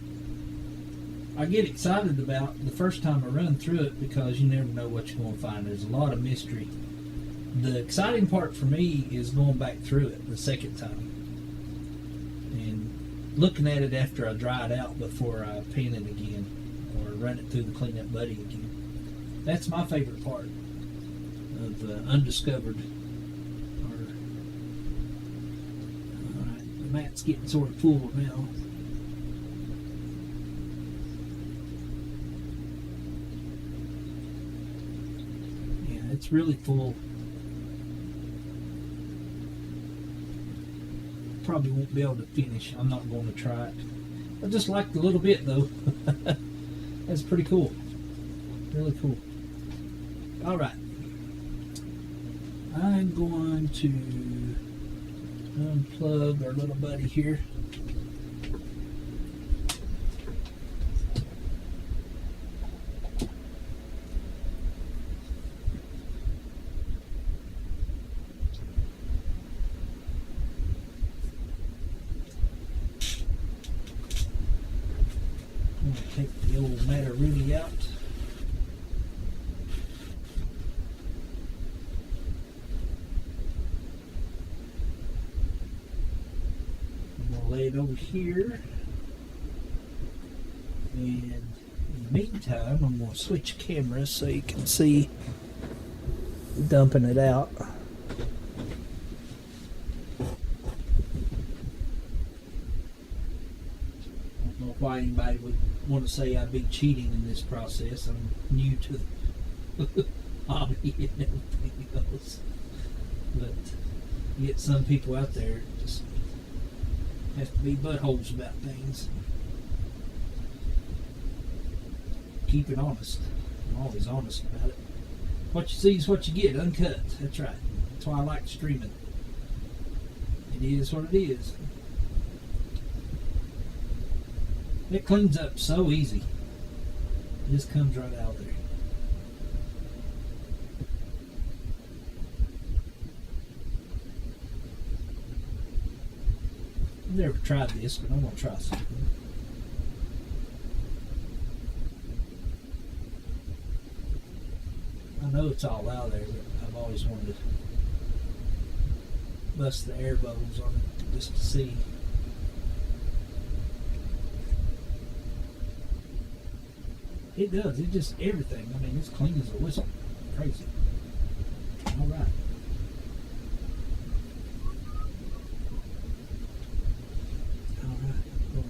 I get excited about the first time I run through it because you never know what you're going to find. There's a lot of mystery. The exciting part for me is going back through it the second time and looking at it after I dry it out before I pan it again or run it through the cleanup buddy again. That's my favorite part of undiscovered. Alright, the mat's getting sort of full now. It's really full. Probably won't be able to finish. I'm not going to try it. I just liked a little bit though. That's pretty cool. Really cool. Alright. I'm going to unplug our little buddy here. Take the old matter really out. I'm going to lay it it over here. And in the meantime, I'm going to switch cameras so you can see dumping it out. I don't know why anybody would want to say I'd be cheating in this process. I'm new to the hobby and everything else. But you get some people out there that just have to be buttholes about things. Keep it honest. I'm always honest about it. What you see is what you get, uncut. That's right. That's why I like streaming. It is what it is. It cleans up so easy. It just comes right out there. I've never tried this, but I'm going to try something. I know it's all out there, but I've always wanted to bust the air bubbles on it just to see. It does. It just everything. I mean, it's clean as a whistle. Crazy. All right. All right.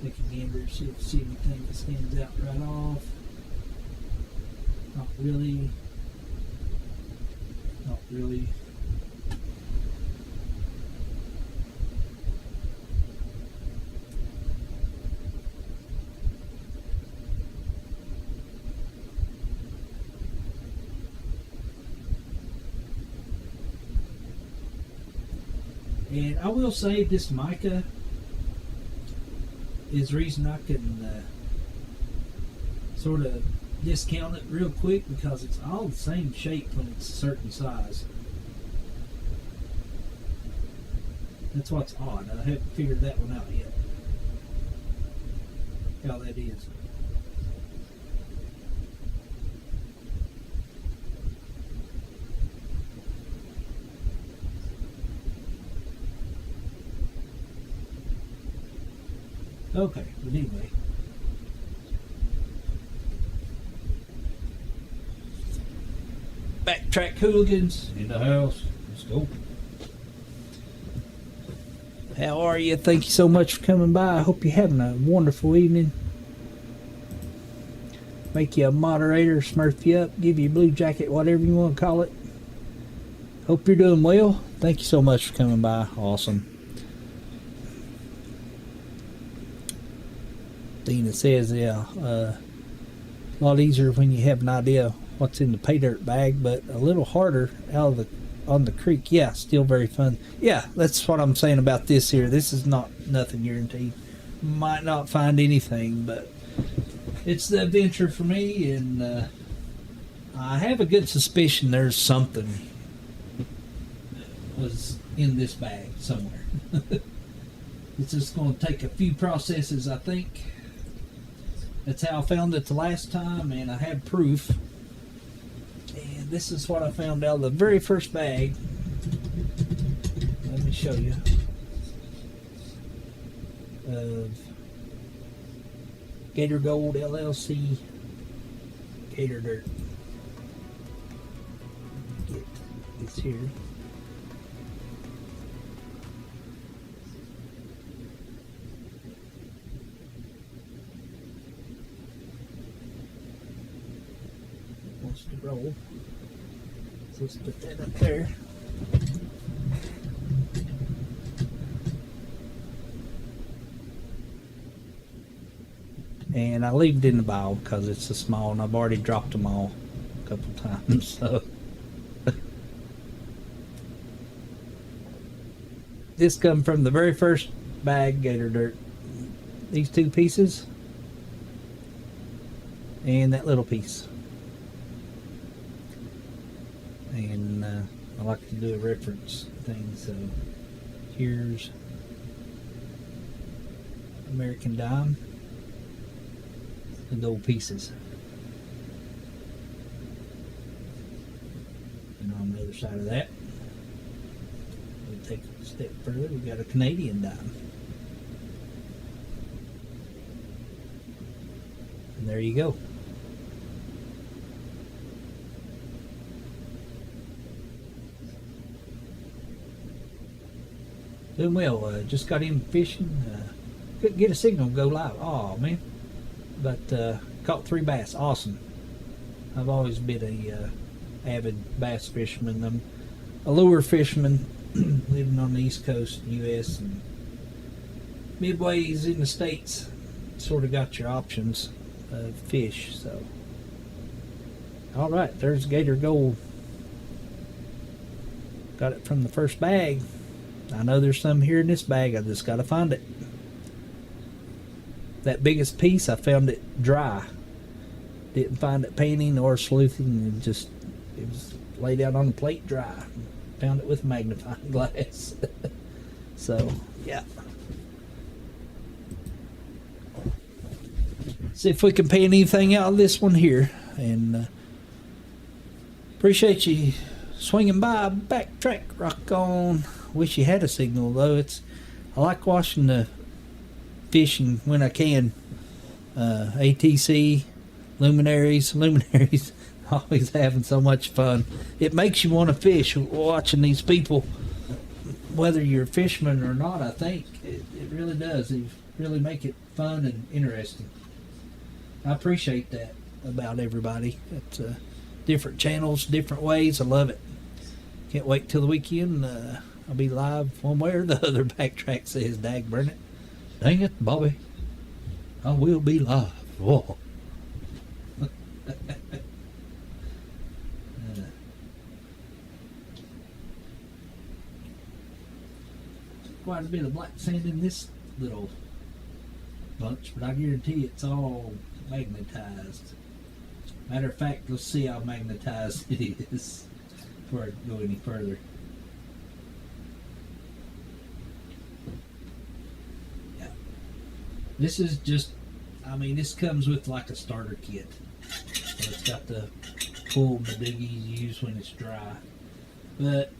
Take a gander, see if you see anything that stands out right off. Not really. Not really. And I will say this mica is the reason I can sort of discount it real quick, because it's all the same shape when it's a certain size. That's what's odd. I haven't figured that one out yet. How that is. Okay, but anyway. Backtrack hooligans in the house. Let's go. How are you? Thank you so much for coming by. I hope you're having a wonderful evening. Make you a moderator, smurf you up, give you a blue jacket, whatever you want to call it. Hope you're doing well. Thank you so much for coming by. Awesome. Dina says, yeah, a lot easier when you have an idea what's in the pay dirt bag, but a little harder out of on the creek. Yeah, still very fun. Yeah, that's what I'm saying about this here. This is not nothing guaranteed. Might not find anything, but it's the adventure for me, and I have a good suspicion there's something was in this bag somewhere. It's just going to take a few processes, I think. That's how I found it the last time, and I have proof. And this is what I found out of the very first bag. Let me show you. Of Gator Gold LLC Gator Dirt. Get this here. Wants to roll. So let's put that up there. And I leave it in the bowl because it's so small, and I've already dropped them all a couple times. So this come from the very first bag Gator Dirt. These two pieces and that little piece. And I like to do a reference thing, so here's American Dime and gold pieces. And on the other side of that, we take it a step further. We got a Canadian dime. And there you go. Doing well. Just got in fishing. Couldn't get a signal to go live. Oh man. But caught 3 bass. Awesome. I've always been a avid bass fisherman. I'm a lure fisherman living on the East Coast, U.S. and midways in the States. Sort of got your options of fish. So, all right, there's Gator Gold. Got it from the first bag. I know there's some here in this bag. I just got to find it. That biggest piece, I found it dry. Didn't find it panning or sleuthing. It was laid out on the plate dry. Found it with a magnifying glass. So, yeah. See if we can pan anything out of this one here. And appreciate you swinging by. Backtrack, rock on. Wish you had a signal though. I like watching the fishing when I can. ATC, luminaries, always having so much fun. It makes you want to fish watching these people, whether you're a fisherman or not. I think it really does. They really make it fun and interesting. I appreciate that about everybody. It's different channels, different ways. I love it. Can't wait till the weekend. I'll be live one way or the other. Backtrack says, dag burn it. Dang it, Bobby. I will be live. Whoa. Quite a bit of black sand in this little bunch, but I guarantee it's all magnetized. Matter of fact, let's see how magnetized it is before I go any further. Yeah. This is just, this comes with like a starter kit. So it's got the full Madoogies you use when it's dry. But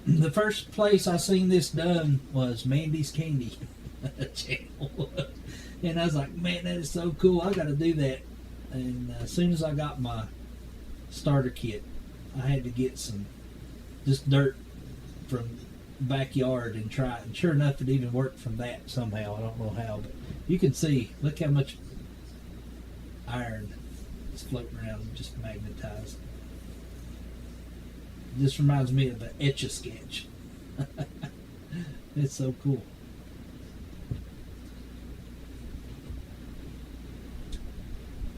the first place I seen this done was Mandy's Candy channel. And I was like, man, that is so cool. I got to do that. And as soon as I got my starter kit, I had to get some just dirt from the backyard and try it. And sure enough, it even worked from that somehow. I don't know how, but you can see, look how much iron is floating around, just magnetized. This reminds me of an Etch-a-Sketch. It's so cool.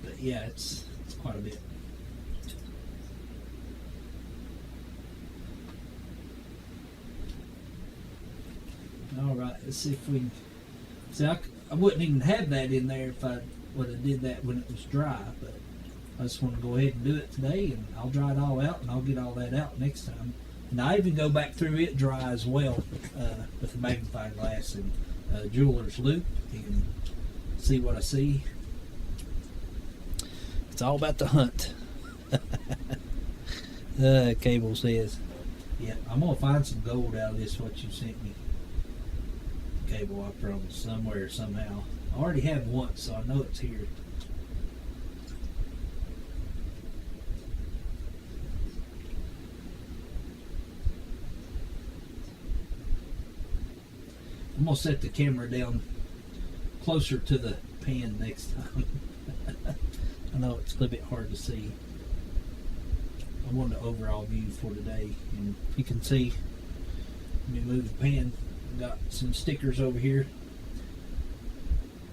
But yeah, it's quite a bit. All right, let's see if we. See, I wouldn't even have that in there if I would have did that when it was dry, but I just want to go ahead and do it today, and I'll dry it all out, and I'll get all that out next time. And I even go back through it dry as well with a magnifying glass and jeweler's loupe and see what I see. It's all about the hunt. Cable says, yeah, I'm going to find some gold out of this, what you sent me. Cable, I promise, somewhere, somehow. I already have once, so I know it's here. I'm going to set the camera down closer to the pan next time. I know it's a little bit hard to see. I want an overall view for today. And you can see, let me move the pan. I've got some stickers over here.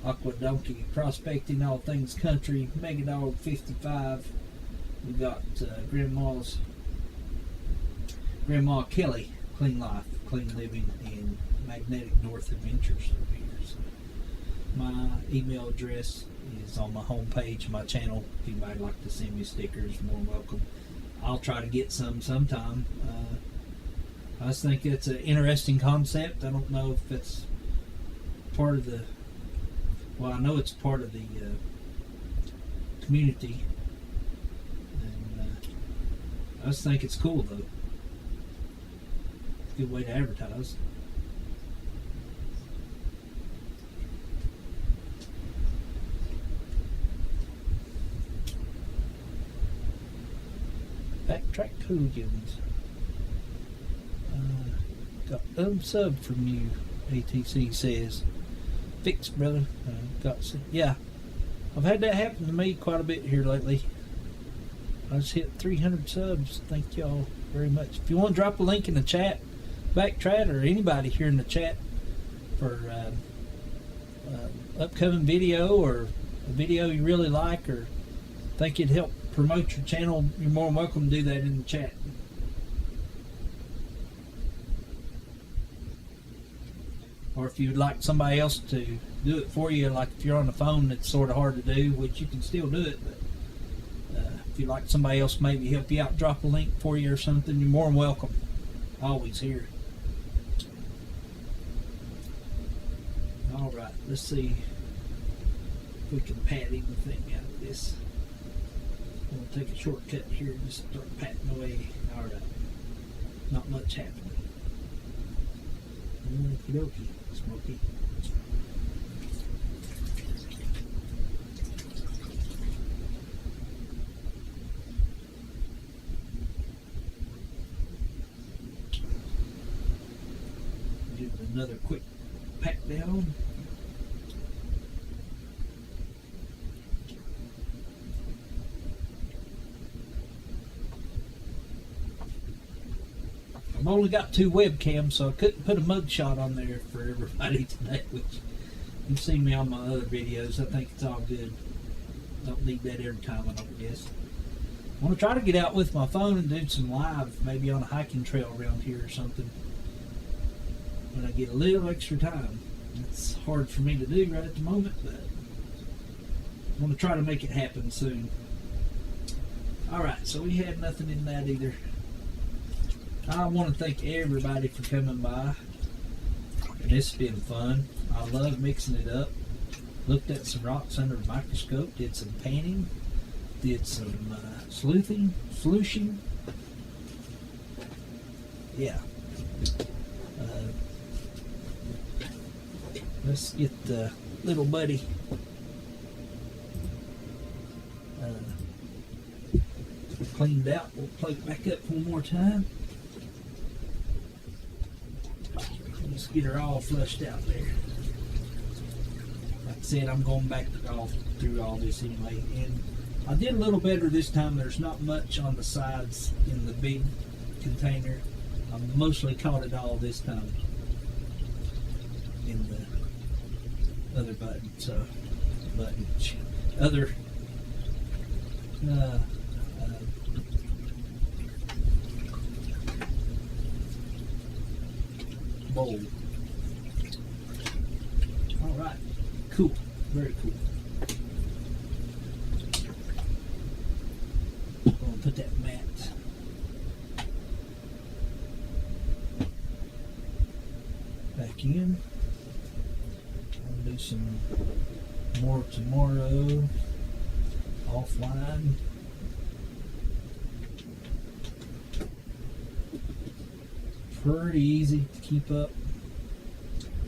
Aqua Donkey Prospecting, All Things Country, Mega Dog 55. We got Grandma Kelly, Clean Life, Clean Living, and Magnetic North Adventures over here. So my email address is on my homepage, my channel. If anybody would like to send me stickers, more welcome. I'll try to get some sometime. I just think it's an interesting concept. I don't know if it's part of the, well, I know it's part of the community. And I just think it's cool though. good way to advertise. Backtrack Coolians. Got unsub from you, ATC says. Fixed, brother. Yeah. I've had that happen to me quite a bit here lately. I just hit 300 subs. Thank y'all very much. If you want to drop a link in the chat, Backtrack, or anybody here in the chat for upcoming video, or a video you really like, or think it'd help promote your channel, you're more than welcome to do that in the chat. Or if you'd like somebody else to do it for you, like if you're on the phone, it's sort of hard to do, which you can still do it, but if you'd like somebody else maybe help you out, drop a link for you or something, you're more than welcome. Always here. Alright, let's see if we can pad anything out of this. I'm going to take a shortcut here and just start patting away. Alright, not much happening. Okie dokie, Smokey. Do another quick pat down. I've only got 2 webcams, so I couldn't put a mug shot on there for everybody today, which you've seen me on my other videos. I think it's all good. Don't need that every time, I don't guess. I want to try to get out with my phone and do some live, maybe on a hiking trail around here or something, when I get a little extra time. It's hard for me to do right at the moment, but I want to try to make it happen soon. Alright, so we had nothing in that either. I want to thank everybody for coming by, and it's been fun. I love mixing it up. Looked at some rocks under a microscope, did some panning, did some sleuthing. Yeah. Let's get the little buddy cleaned out. We'll plug it back up one more time. Let's get her all flushed out there. Like I said, I'm going back through all this anyway. And I did a little better this time. There's not much on the sides in the big container. I mostly caught it all this time in the other bowl. All right, cool, very cool. I'm gonna put that mat back in. I'll do some more tomorrow offline. Pretty easy to keep up.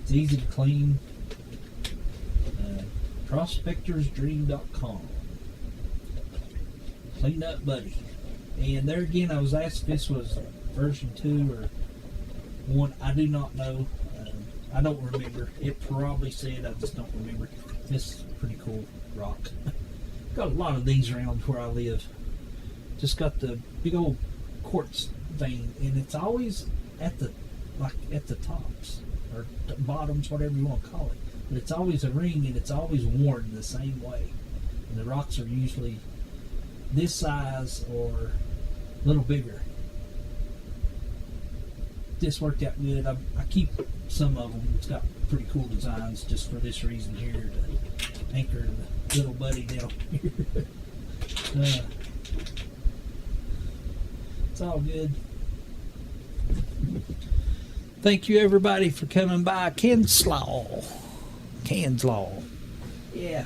It's easy to clean. Prospectorsdream.com. Clean up buddy. And there again, I was asked if this was version 2 or 1. I do not know. I don't remember. It probably said, I just don't remember. This is a pretty cool rock. Got a lot of these around where I live. Just got the big old quartz vein, and it's always at the tops or bottoms, whatever you want to call it. But it's always a ring, and it's always worn the same way. And the rocks are usually this size or a little bigger. This worked out good. I keep some of them. It's got pretty cool designs just for this reason here, to anchor the little buddy down here. It's all good. Thank you everybody for coming by. Kenslaw. Yeah.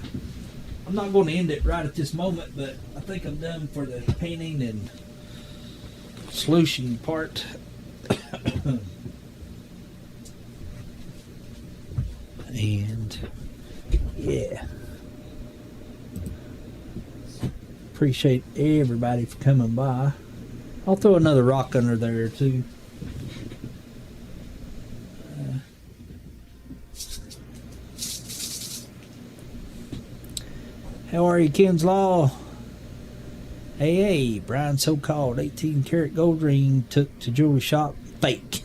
I'm not going to end it right at this moment, but I think I'm done for the painting and solution part. And yeah, appreciate everybody for coming by. I'll throw another rock under there too. How are you, Ken's Law? Hey, Brian, so-called 18-karat gold ring took to jewelry shop. Fake.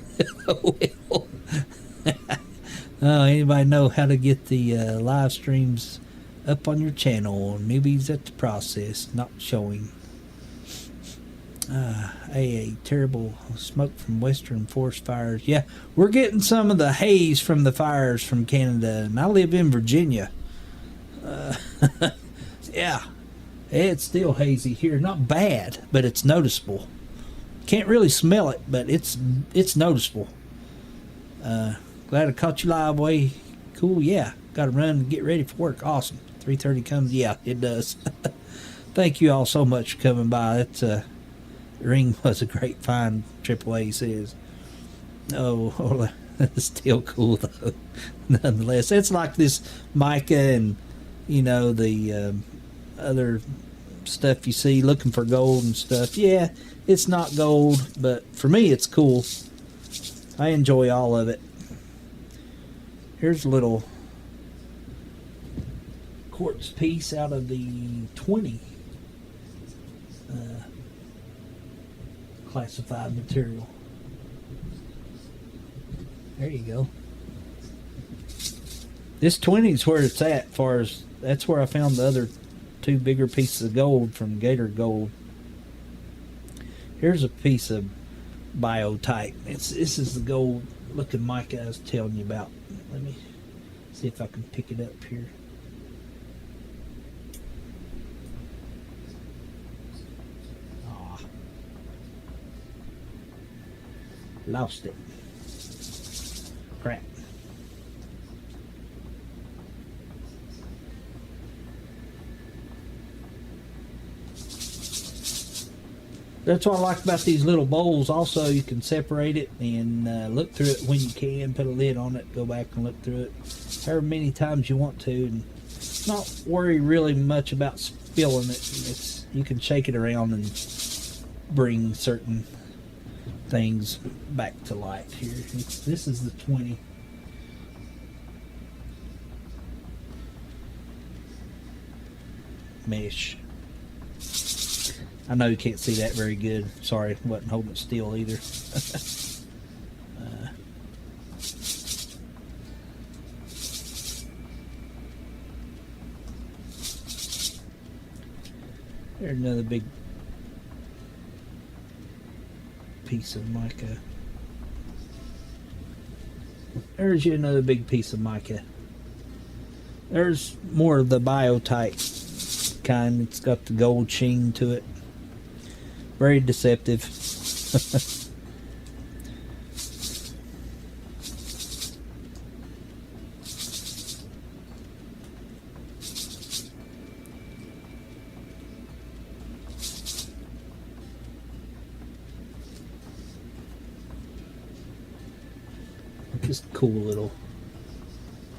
Well, anybody know how to get the live streams up on your channel? Newbies at the process, not showing. A terrible smoke from western forest fires. Yeah, we're getting some of the haze from the fires from Canada, and I live in Virginia. Yeah, it's still hazy here. Not bad, but it's noticeable. Can't really smell it, but it's noticeable. Glad I caught you live, way. Cool, yeah. Got to run and get ready for work. Awesome. 3:30 comes. Yeah, it does. Thank you all so much for coming by. That ring was a great find, AAA says. Oh, it's still cool, though. Nonetheless, it's like this mica and, you know, the other stuff you see looking for gold and stuff. Yeah, it's not gold, but for me, it's cool. I enjoy all of it. Here's a little quartz piece out of the 20 classified material. There you go. This 20 is where it's at, far as that's where I found the other two bigger pieces of gold from Gator Gold. Here's a piece of biotite. This is the gold looking mica I was telling you about. Let me see if I can pick it up here. Lost it. Crap. That's what I like about these little bowls. Also, you can separate it and look through it when you can. Put a lid on it, go back and look through it however many times you want to, and not worry really much about spilling it. It's, you can shake it around and bring certain things back to light here. This is the 20. Mesh. I know you can't see that very good. Sorry, wasn't holding it still either. There's another big piece of mica. There's you another big piece of mica. There's more of the biotite kind. It's got the gold sheen to it. Very deceptive. Just cool little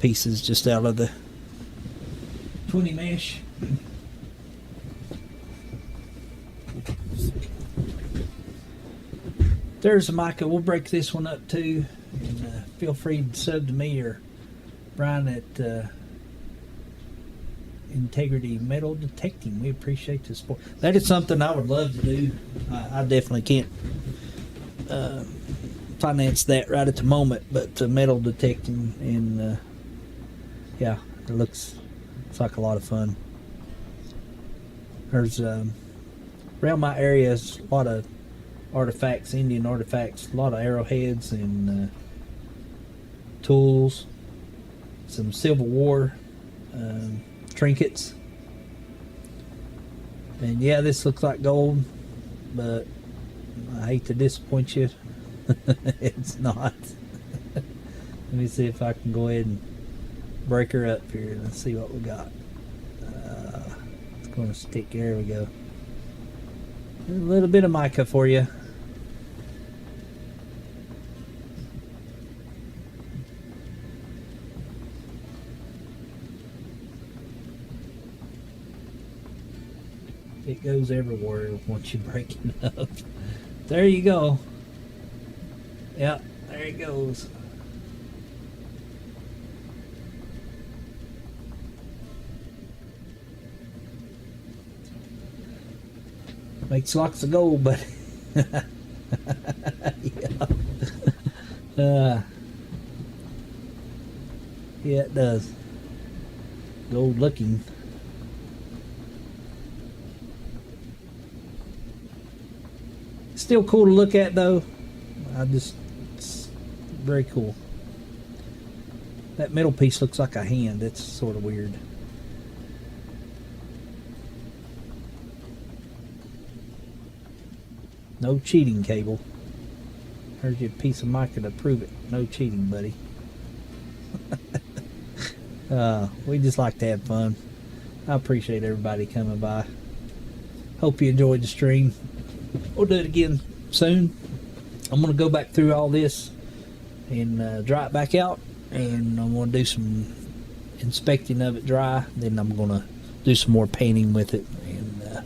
pieces just out of the 20 mesh. There's a mica. We'll break this one up too. And feel free to sub to me or Brian at Integrity Metal Detecting. We appreciate the support. That is something I would love to do. I definitely can't finance that right at the moment, but metal detecting and yeah, it looks like a lot of fun. There's around my area is a lot of artifacts, Indian artifacts, a lot of arrowheads and tools, some Civil War trinkets, and yeah, this looks like gold, but I hate to disappoint you. It's not. Let me see if I can go ahead and break her up here and let's see what we got. It's going to stick. There we go. A little bit of mica for you. It goes everywhere once you break it up. There you go. Yep, there it goes. Makes lots of gold, but yeah. Yeah, it does. Gold looking. Still cool to look at though. It's very cool. That middle piece looks like a hand. It's sort of weird. No cheating, Cable. Here's your piece of mica to prove it. No cheating, buddy. We just like to have fun. I appreciate everybody coming by. Hope you enjoyed the stream. We'll do it again soon. I'm going to go back through all this and dry it back out. And I'm going to do some inspecting of it dry. Then I'm going to do some more painting with it. And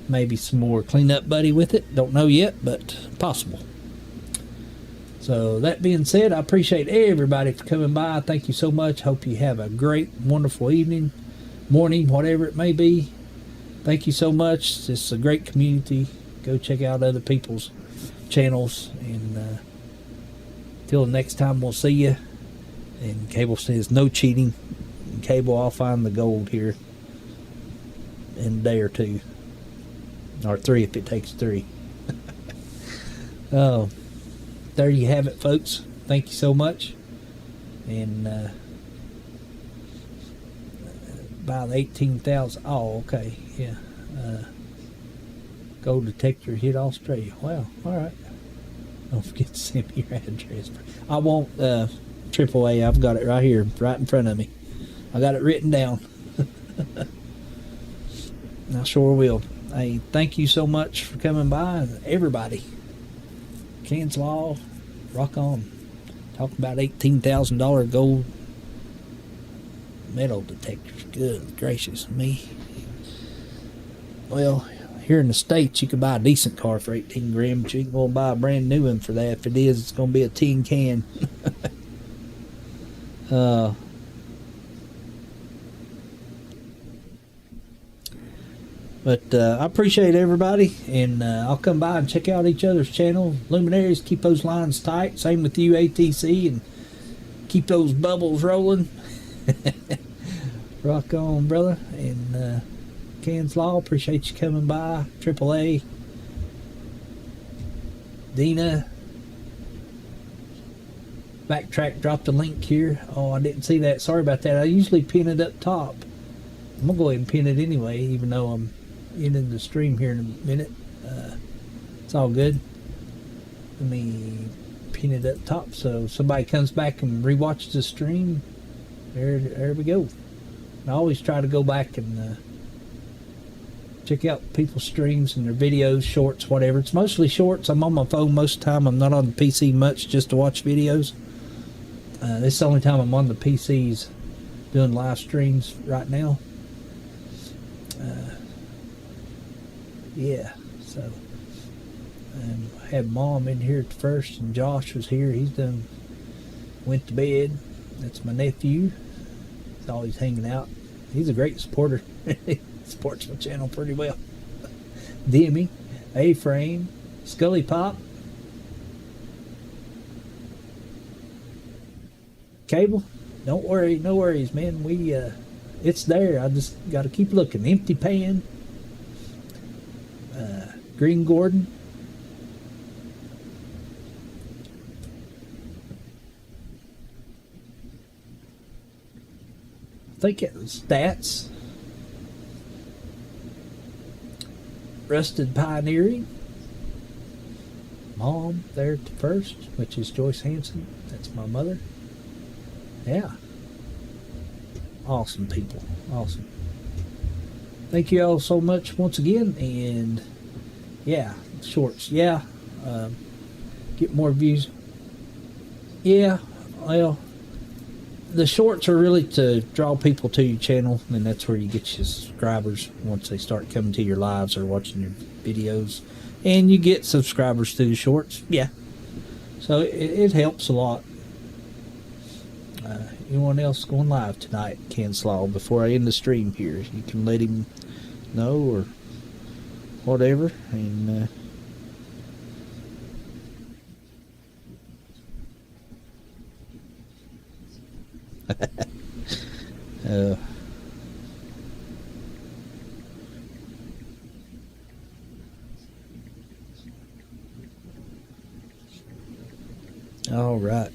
maybe some more cleanup buddy with it. Don't know yet, but possible. So that being said, I appreciate everybody for coming by. Thank you so much. Hope you have a great, wonderful evening, morning, whatever it may be. Thank you so much. It's a great community. Go check out other people's channels. And till the next time, we'll see you. And Cable says no cheating. And Cable, I'll find the gold here in a day or two. Or 3 if it takes 3. Oh, there you have it, folks. Thank you so much. And about 18,000. Oh, okay. Yeah. Gold detector hit Australia. Wow. All right. Don't forget to send me your address. I won't. AAA. I've got it right here, right in front of me. I got it written down. I sure will. Hey, thank you so much for coming by, everybody. Kansas Law, rock on. Talking about $18,000 gold metal detectors. Good gracious me. Well, here in the States, you could buy a decent car for 18 grand, but you can go and buy a brand new one for that. If it is, it's going to be a tin can. But I appreciate everybody, and I'll come by and check out each other's channel. Luminaries, keep those lines tight. Same with you, ATC, and keep those bubbles rolling. Rock on, brother. And Kansas Law, appreciate you coming by. AAA, Dina. Backtrack, dropped a link here. Oh, I didn't see that. Sorry about that. I usually pin it up top. I'm going to go ahead and pin it anyway, even though I'm ending the stream here in a minute. It's all good. Let me pin it up top so somebody comes back and rewatches the stream. There we go. I always try to go back and check out people's streams and their videos, shorts, whatever. It's mostly shorts. I'm on my phone most of the time. I'm not on the PC much just to watch videos. This is the only time I'm on the PCs doing live streams right now. Yeah, so I had Mom in here at first, and Josh was here. He's went to bed. That's my nephew. He's always hanging out. He's a great supporter. He supports my channel pretty well. Demi, A-Frame, Scully Pop, Cable. Don't worry, no worries, man. It's there. I just got to keep looking. Empty Pan, Green Gordon, I think it was Stats, Rusted Pioneering, Mom there at the first, which is Joyce Hanson. That's my mother. Yeah. Awesome people. Awesome. Thank you all so much once again. And yeah, shorts. Yeah. Get more views. Yeah. Well, the shorts are really to draw people to your channel, and that's where you get your subscribers once they start coming to your lives or watching your videos. And you get subscribers through the shorts, yeah. So it helps a lot. Anyone else going live tonight, Ken Slaw, before I end the stream here? You can let him know or whatever. And all right.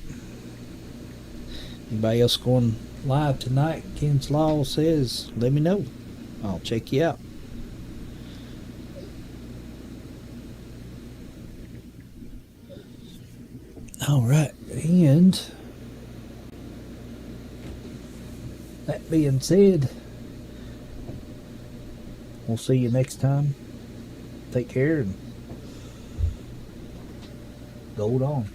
Anybody else going live tonight? Ken Slaw says, let me know. I'll check you out. All right, and that being said, we'll see you next time. Take care and gold on.